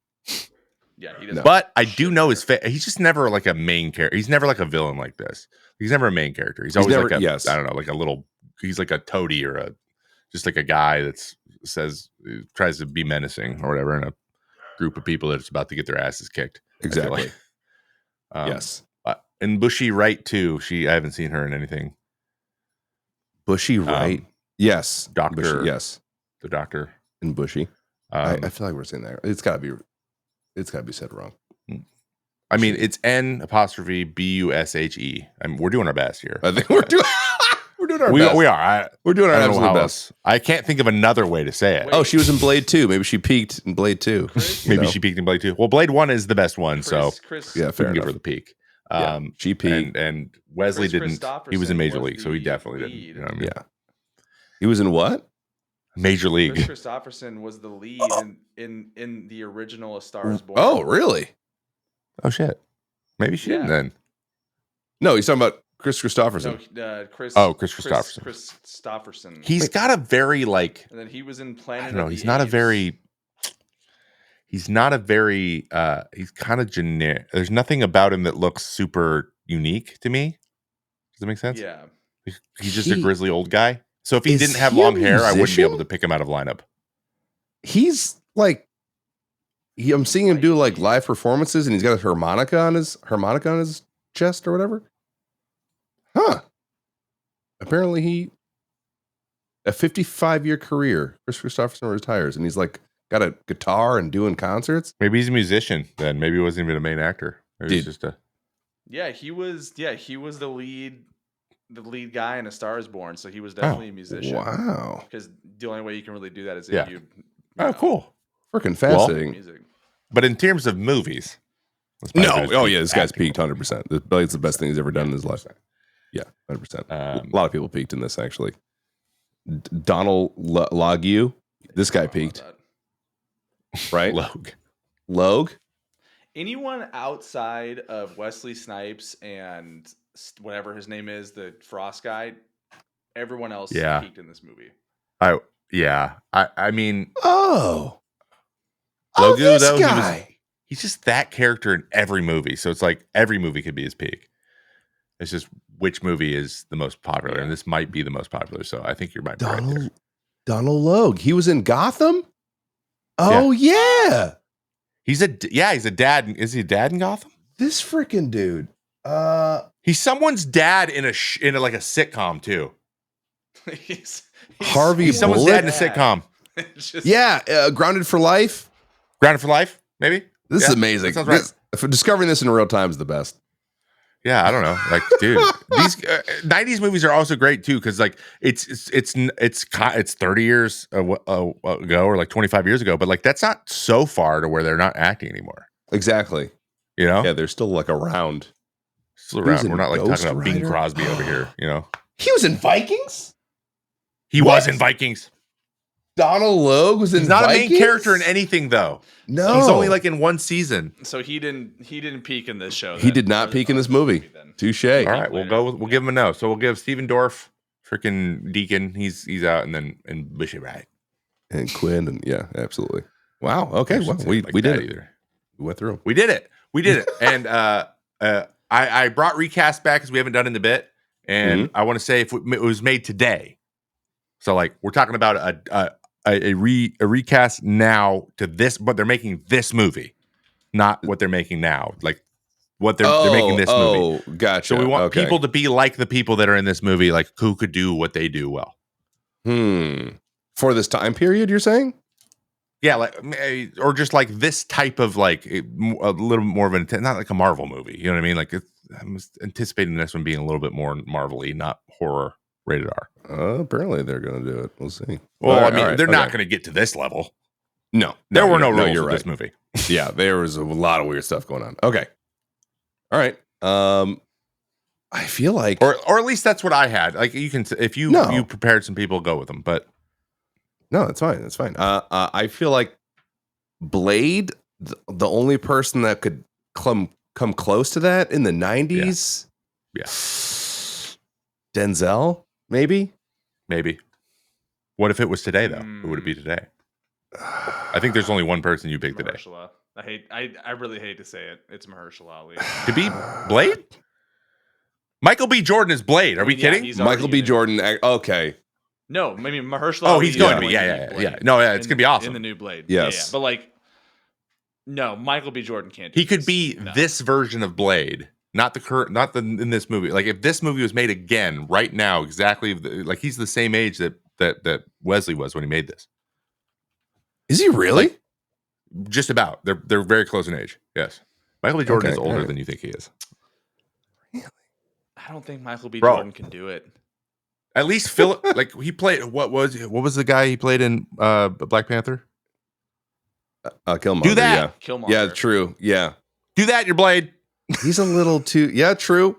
Yeah, he doesn't. But I do know his face. He's just never like a main character. He's never like a villain like this. He's never a main character. He's always never, like a, yes. I don't know, like a little. He's like a toady or just like a guy that tries to be menacing or whatever in a group of people that's about to get their asses kicked. Exactly. Yes. And Bushy Wright too. I haven't seen her in anything. Bushy Wright. Yes. Doctor. Bushy, yes. The doctor. And Bushy. I feel like we're saying that. It's gotta be said wrong. I mean, it's N''BUSHE. I mean, we're doing our best here. I think we're doing our best. We are. We're doing our absolute best. I can't think of another way to say it. Wait. Oh, she was in Blade 2. Maybe she peaked in Blade 2. Maybe she peaked in Blade 2. Well, Blade 1 is the best one, yeah, we fair can enough. give her the peak. She peaked. And Wesley Chris didn't. He was in Major was League, so he the definitely lead. didn't. You know what I mean? Yeah. He was in what? Major League. Chris Christopherson was the lead in the original A Star Is Born. Oh, really? Oh shit. Maybe she didn't then. No, he's talking about Chris Christopherson. No, Chris Christopherson. Chris Christopherson. He's got a very like. And then he was in Planet. I don't know. of the He's not a Apes. very. He's not a very. He's kind of generic. There's nothing about him that looks super unique to me. Does that make sense? Yeah. He's just a grizzly old guy. So if he Is didn't have he a long hair, I wouldn't be musician? able to pick him out of lineup. He's like, I'm seeing him do like live performances, and he's got a harmonica on his chest or whatever. Huh. Apparently, a 55-year career. Chris Christopherson retires, and he's like got a guitar and doing concerts. Maybe he's a musician. Then maybe he wasn't even a main actor. Maybe he's just a. Yeah, he was the lead guy in A Star Is Born, so he was definitely a musician. Wow. Because the only way you can really do that is Yeah. if you Cool. Freaking fascinating. music. But in terms of movies, No. Oh, yeah. This guy's peaked 100%. It's the best thing he's ever done in his life. Yeah, 100%. A lot of people peaked in this, actually. Donald Logue. This guy peaked. Right? Logue. Anyone outside of Wesley Snipes and whatever his name is, the Frost guy, everyone else peaked in this movie. I mean, Logue, this though, guy. He's just that character in every movie. So it's like every movie could be his peak. It's just which movie is the most popular, and this might be the most popular. So I think you might be right there. Donald Logue. He was in Gotham. Oh yeah. He's a dad. Is he a dad in Gotham? This freaking dude. He's someone's dad in a like a sitcom too. he's Harvey He's someone's Bullock? dad in a sitcom. Grounded for Life. Grounded for Life, maybe. This is amazing. That sounds right. Discovering this in real time is the best. Yeah, I don't know. Like, dude, these 90s movies are also great too because like it's 30 years ago or like 25 years ago, but like that's not so far to where they're not acting anymore. Exactly. You know? Yeah, they're still like around. Still He was around. in We're not like Ghost talking about Bing Rider? Crosby over here, you know? He was in Vikings? He What? was in Vikings. Donald Logue was in He's not Vikings? a main character in anything though. No. He's only like in one season. So he didn't peak in this show. He did not peak in this movie. Touche. All right, we'll give him a no. So we'll give Steven Dorff, freaking Deacon. He's out, and Bushy Rat. And Quinn, and yeah, absolutely. Wow. Okay. Well, we did it. Either. We went through. We did it. And I brought recast back because we haven't done it in a bit, and I want to say if it was made today. So like we're talking about a recast now to this, but they're making this movie, not what they're making now. Like what they're making this movie. Oh, gotcha. So we want people to be like the people that are in this movie, like who could do what they do well. For this time period, you're saying? Yeah, like or just like this type of like a little more of an not like a Marvel movie. You know what I mean? Like I'm anticipating this one being a little bit more Marvel-y, not horror rated R. Apparently they're going to do it. We'll see. Well, they're not going to get to this level. No, there were no rules you're in right. this movie. Yeah, there was a lot of weird stuff going on. Okay. All right. I feel like, or at least that's what I had. Like you can, if you prepared some people, go with them. But no, that's fine. That's fine. I feel like Blade, the only person that could come close to that in the 90s. Yeah. Denzel, maybe. What if it was today though? Who would it be today? I think there's only one person you picked today. Mahershala. I really hate to say it. It's Mahershala Ali. To be Blade? Michael B. Jordan is Blade. Are we kidding? Michael B. Jordan. Okay. No, I mean Mahershala. Oh, he's going to be. Yeah. No, yeah, it's going to be awesome in the new Blade. Yes, yeah. But like, no, Michael B. Jordan can't. He could be this version of Blade, not the current, in this movie. Like if this movie was made again right now, exactly like he's the same age that Wesley was when he made this. Is he really? Like, just about. They're very close in age. Yes, Michael B. Jordan is older than you think he is. Really? I don't think Michael B. Jordan can do it. At least Phil, like he played. What was the guy he played in Black Panther? Killmonger. Do that. Yeah. Killmonger. Yeah, true. Yeah. Do that, your Blade. He's a little too. Yeah, true.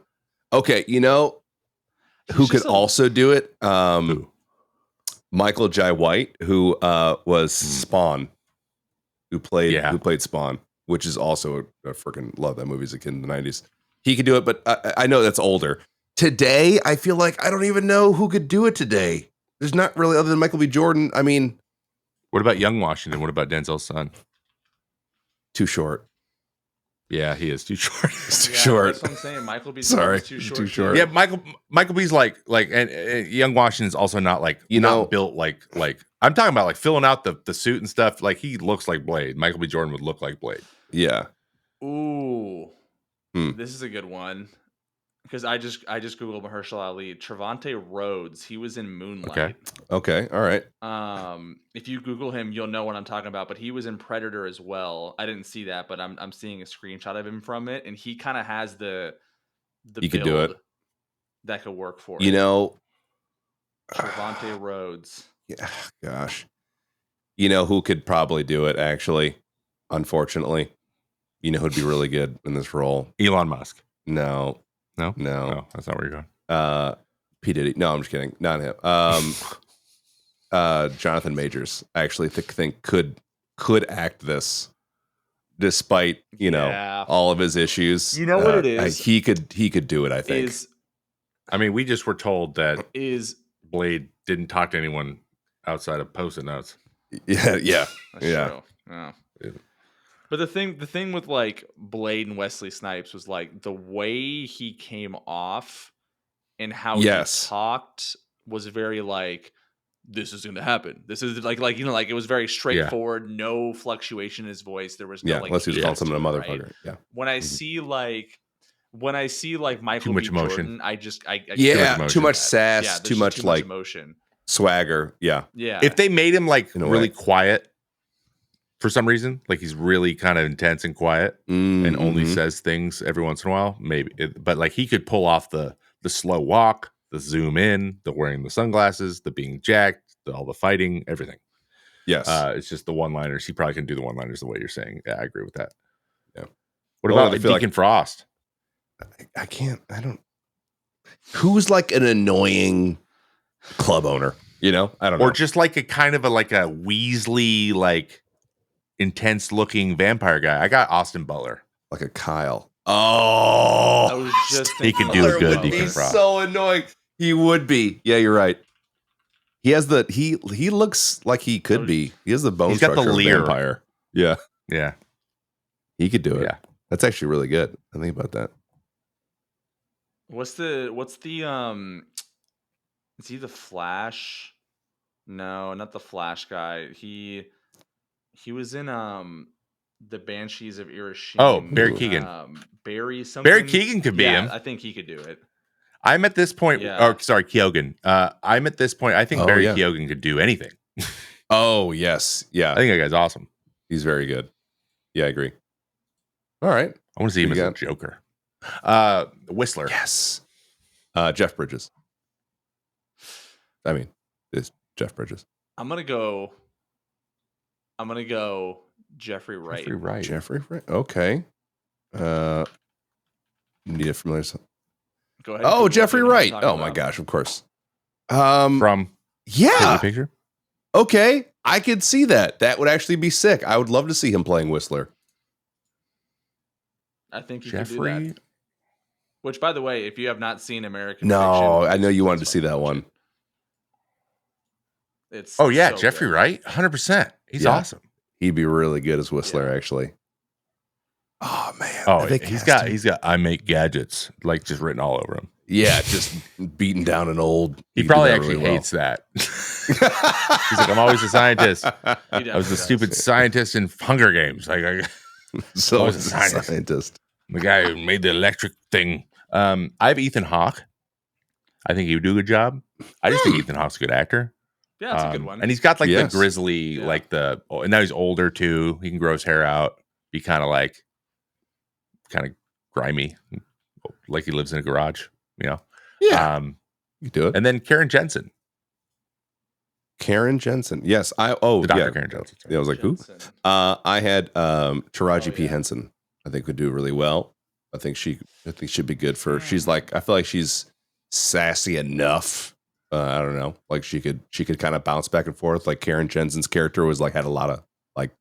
Okay, you know who could also do it? Michael Jai White, who was Spawn, who played Spawn, which is also a freaking love that movie as a kid in the 90s. He could do it, but I know that's older. Today, I feel like I don't even know who could do it today. There's not really, other than Michael B. Jordan. I mean, what about young Washington? What about Denzel's son? Too short. Yeah, he is too short. He's too short. That's what I'm saying. Michael B. Sorry, too short. too short. Yeah, Michael B's like and young Washington's also not like not built like I'm talking about like filling out the suit and stuff. Like he looks like Blade. Michael B. Jordan would look like Blade. Yeah. Ooh, this is a good one. Because I just googled Mahershala Ali. Trevante Rhodes. He was in Moonlight. Okay. All right. If you Google him, you'll know what I'm talking about. But he was in Predator as well. I didn't see that, but I'm seeing a screenshot of him from it, and he kind of has the he could do it. That could work for you him. know. Trevante Rhodes. Yeah. Gosh. You know who could probably do it? Actually, unfortunately, you know who'd be really good in this role? Elon Musk. No. No, that's not where you're going. P. Diddy. No, I'm just kidding. Not him. Jonathan Majors. I actually think could act this, despite all of his issues. You know what it is? He could do it. I think. I mean, we just were told that Blade didn't talk to anyone outside of Post-it notes. Yeah. That's true. Yeah. But the thing with like Blade and Wesley Snipes was like the way he came off and how he talked was very like, this is going to happen. This is like it was very straightforward. Yeah. No fluctuation in his voice. There was no unless he was calling someone a motherfucker. Right? Yeah. When I see like Michael too much B. emotion. Jordan, too much sass, too much like emotion, swagger. Yeah. If they made him like really quiet for some reason. Like he's really kind of intense and quiet and only says things every once in a while. Maybe, but like he could pull off the slow walk, the zoom in, the wearing the sunglasses, the being jacked, all the fighting, everything. Yes. It's just the one-liners. He probably can do the one-liners the way you're saying. Yeah, I agree with that. Yeah. What about Deacon Frost? I don't. Who's like an annoying club owner? You know, I don't know. Or just like a kind of like a Weasley, like intense looking vampire guy. I got Austin Butler. Like a Kyle. Oh, I was just he could do a good Deacon Frost. So annoying. He would be. Yeah, you're right. He has the he looks like he could be. He has the bone. He's got the leer. Vampire. Yeah. Yeah. He could do it. Yeah. That's actually really good. I think about that. What's the is he the Flash? No, not the Flash guy. He was in the Banshees of Inisherin. Oh, Barry Keoghan. Barry something. Barry Keoghan could be him. I think he could do it. I'm at this point. Yeah. Oh, sorry, Keoghan. I'm at this point. I think Barry Keoghan could do anything. Oh, yes. Yeah. I think that guy's awesome. He's very good. Yeah, I agree. All right. I want to see him as a Joker. Whistler. Yes. Jeff Bridges. I mean, it's Jeff Bridges. I'm gonna go Jeffrey Wright. Jeffrey Wright. Okay. Need a familiar. Go ahead. Oh, Jeffrey Wright. Oh my gosh, of course. From Picture. Okay, I could see that. That would actually be sick. I would love to see him playing Whistler. I think he could do that. Which, by the way, if you have not seen American Fiction, I know please you wanted to see that one. It's so Jeffrey Wright, 100%. He's awesome. He'd be really good as Whistler, actually. Oh man! Oh, he's got I make gadgets like just written all over him. Yeah, just beating down an old. He probably actually hates that. He's like, I'm always a scientist. I was the stupid scientist in Hunger Games. Like, I was a scientist. The guy who made the electric thing. I have Ethan Hawke. I think he would do a good job. I just think Ethan Hawke's a good actor. Yeah, that's a good one. And he's got like the grizzly, like and now he's older too. He can grow his hair out, be kind of grimy, like he lives in a garage, you know? Yeah. You do it. And then Karen Jensen. Yes. Dr. Karen Jensen. Yeah, I was like, who? I had Taraji P. Henson. I think would do really well. I think she'd be good for. She's like, I feel like she's sassy enough. I don't know, like she could kind of bounce back and forth. Like Karen Jensen's character was like had a lot of like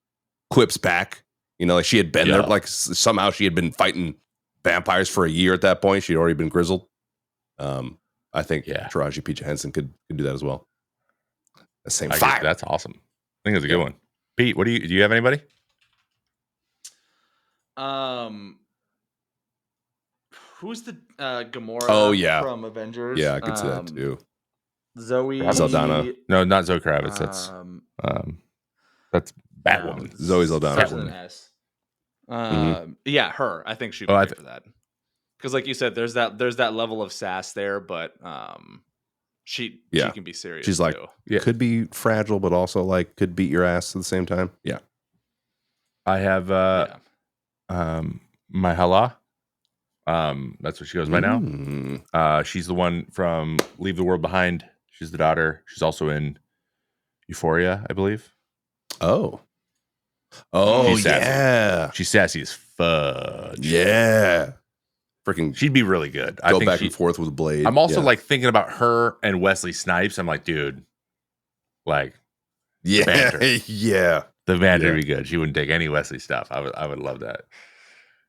quips back. You know, like she had been there. Like somehow she had been fighting vampires for a year at that point. She'd already been grizzled. I think Taraji P. Henson could do that as well. The same fire. That's awesome. I think it's a good one. Pete, do you have anybody? Who's the Gamora? Oh yeah, from Avengers. Yeah, I could see that too. Zoe Saldana. No, not Zoe Kravitz. That's Batwoman. Zoe Saldana. Yeah, her. I think she'd be good for that. Because, like you said, there's that level of sass there, but she can be serious. She's like could be fragile, but also like could beat your ass at the same time. Yeah. I have Myhala. That's what she goes by now. She's the one from Leave the World Behind. She's the daughter. She's also in Euphoria, I believe. Oh, yeah. She's sassy as fudge. Yeah. Freaking, she'd be really good. I think back and forth with Blade. I'm also like thinking about her and Wesley Snipes. I'm like, dude, like, the banter would be good. She wouldn't take any Wesley stuff. I would love that.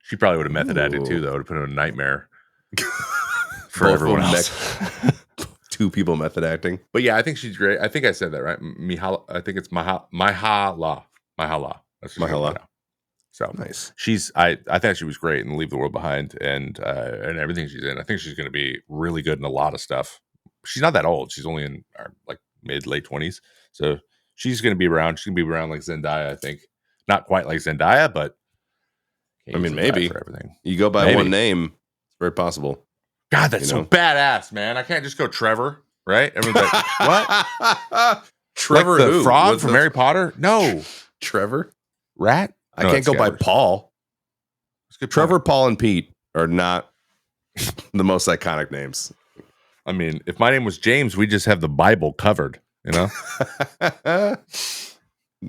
She probably would have method acted too, though. Would have put in a nightmare for everyone else. Two people method acting. But yeah, I think she's great. I think I said that right. I think it's Myhala. That's Myhala. So nice. I thought she was great in Leave the World Behind and everything she's in. I think she's going to be really good in a lot of stuff. She's not that old. She's only in like late 20s. So she's going to be around. She's going to be around like Zendaya, I think. Not quite like Zendaya, but I mean, maybe for everything. You go by one name, it's very possible. God, that's so badass, man. I can't just go Trevor, right? Everyone's like, what? Trevor, like the frog from Harry Potter? No. Trevor? Rat? I No, can't that's go by Scabbers. Paul. That's a good Trevor, point. Paul, and Pete are not the most iconic names. I mean, if my name was James, we just have the Bible covered, you know?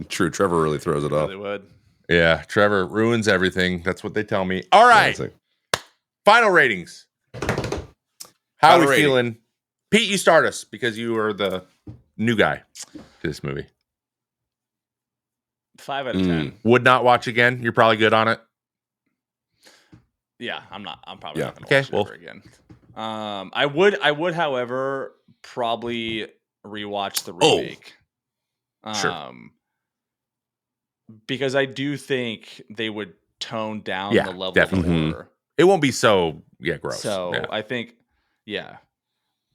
True. Trevor really throws it off. Really would. Yeah, Trevor ruins everything. That's what they tell me. All right. Final ratings. How Final are we rating. feeling? Pete, you start us because you are the new guy to this movie. 5 out of 10. Would not watch again. You're probably good on it. Yeah, I'm not. I'm probably not gonna Okay, watch it ever again. I would, however, probably rewatch the remake. Sure. Because I do think they would tone down Yeah, the level definitely. of horror. It won't be so gross. So yeah. I think, yeah.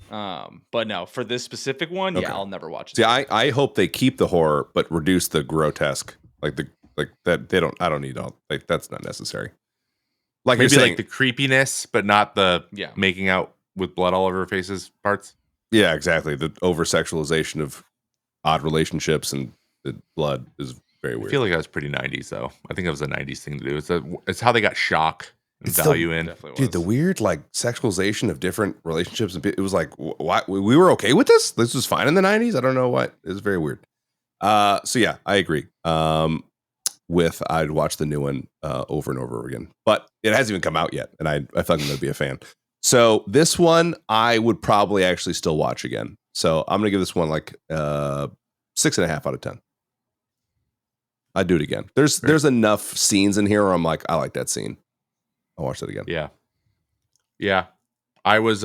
But no, for this specific one, Okay. yeah, I'll never watch it. See, I hope they keep the horror but reduce the grotesque. Like that they don't. I don't need all. Like that's not necessary. Like Maybe you're saying, like the creepiness, but not the Yeah. making out with blood all over her faces parts. yeah, exactly. The over sexualization of odd relationships and the blood is very I weird. feel like that was pretty 90s, though. I think it was a 90s thing to do. It's how they got shock and It's the- value in. Definitely Dude, was. the weird like sexualization of different relationships, and it was like, why we were okay with this? This was fine in the 90s. I don't know what. It was very weird. So yeah, I agree. I'd watch the new one over and over again, but it hasn't even come out yet, and I feel like I'm gonna be a fan. So this one I would probably actually still watch again. So I'm gonna give this one like 6.5 out of 10. I'd do it again. There's enough scenes in here where I'm like, I like that scene. I'll watch that again. Yeah. I was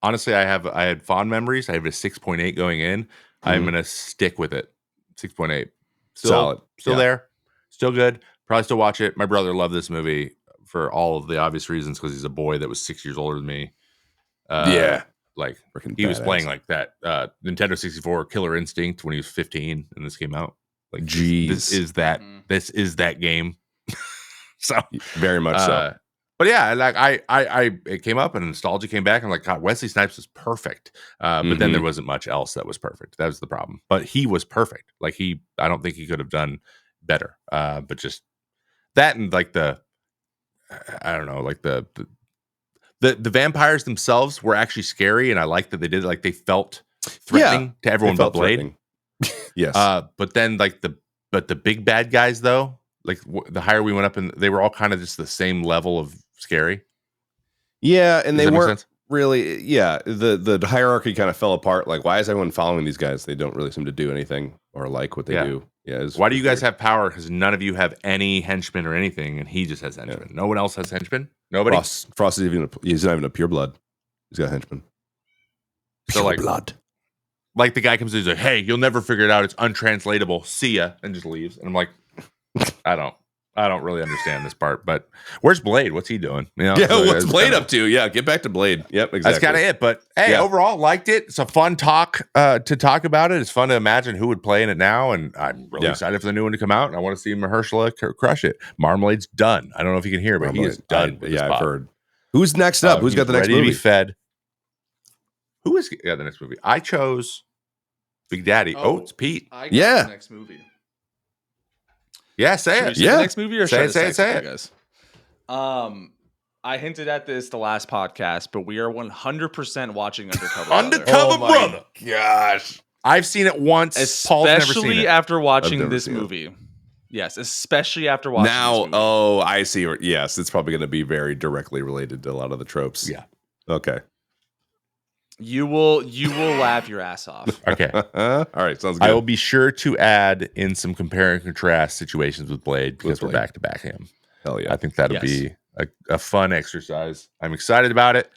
honestly, I had fond memories. I have a 6.8 going in. I'm gonna stick with it. 6.8. Solid. Still Yeah. there. Still good. Probably still watch it. My brother loved this movie for all of the obvious reasons because he's a boy that was 6 years older than me. Yeah. Like Freaking he was badass. playing like that Nintendo 64 Killer Instinct when he was 15 and this came out. Like Jeez. this is that this is that game. So Very much so. but yeah, like I it came up and nostalgia came back. I'm like, God, Wesley Snipes was perfect. But then there wasn't much else that was perfect. That was the problem. But he was perfect. Like I don't think he could have done better. But just that and like I don't know, like the vampires themselves were actually scary, and I like that they did it. Like they felt threatening to everyone but Blade. Yes. But then like the big bad guys though, like the higher we went up, and they were all kind of just the same level of scary. Yeah, and Does they that make weren't sense? really. Yeah, the hierarchy kind of fell apart. Like, why is everyone following these guys? They don't really seem to do anything or like what they do. Yeah. Why do you guys have power? Because none of you have any henchmen or anything, and he just has henchmen. No one else has henchmen. Nobody. Frost is he's not even a pure blood. He's got henchmen. So like blood. Like the guy comes in, he's like, "Hey, you'll never figure it out. It's untranslatable. See ya," and just leaves. And I'm like, I don't really understand this part. But where's Blade? What's he doing? You know, Yeah, so what's Blade up to? Yeah, get back to Blade. Yep, exactly. That's kind of it. But hey, overall, liked it. It's a fun talk to talk about it. It's fun to imagine who would play in it now, and I'm really excited for the new one to come out. And I want to see Mahershala crush it. Marmalade's done. I don't know if you can hear, but he is done. With I've heard. Who's next up? Who's got the next ready movie? To be fed. Who is the next movie? I chose Big Daddy. Oh, it's Pete. I got the next movie. Yeah, say it. The next movie or say it, guys. I hinted at this the last podcast, but we are 100% watching Undercover. Undercover Brother. Gosh, I've seen it once. Especially after watching this movie. Yes, especially after watching now. This movie. Oh, I see. Yes, it's probably going to be very directly related to a lot of the tropes. Yeah. Okay. You will laugh your ass off. Okay. All right. Sounds good. I will be sure to add in some compare and contrast situations with Blade because we're back to back him. Hell yeah. I think that'll be a fun exercise. I'm excited about it.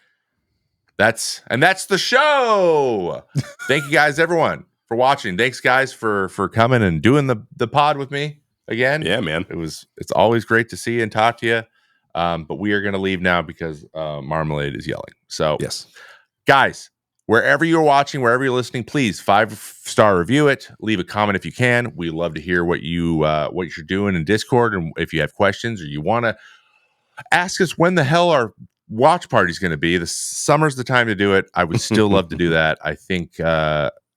That's the show. Thank you guys, everyone, for watching. Thanks, guys, for coming and doing the pod with me again. Yeah, man. It's always great to see you and talk to you. But we are going to leave now because Marmalade is yelling. So yes, guys, wherever you're watching, wherever you're listening, please 5-star review it. Leave a comment if you can. We love to hear what you're doing in Discord, and if you have questions or you want to ask us when the hell our watch party is going to be. The summer's the time to do it. I would still love to do that. I think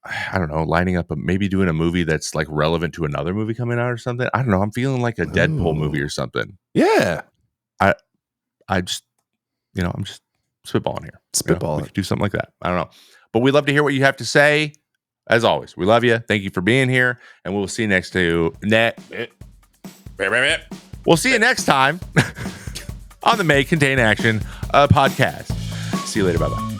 I don't know, lining up maybe doing a movie that's like relevant to another movie coming out or something. I don't know. I'm feeling like a Deadpool movie or something. Yeah. I just, I'm just spitballing here. Spitballing. We could do something like that. I don't know. But we'd love to hear what you have to say. As always, we love you. Thank you for being here. And we'll see you next We'll see you next time on the May Contain Action podcast. See you later. Bye-bye.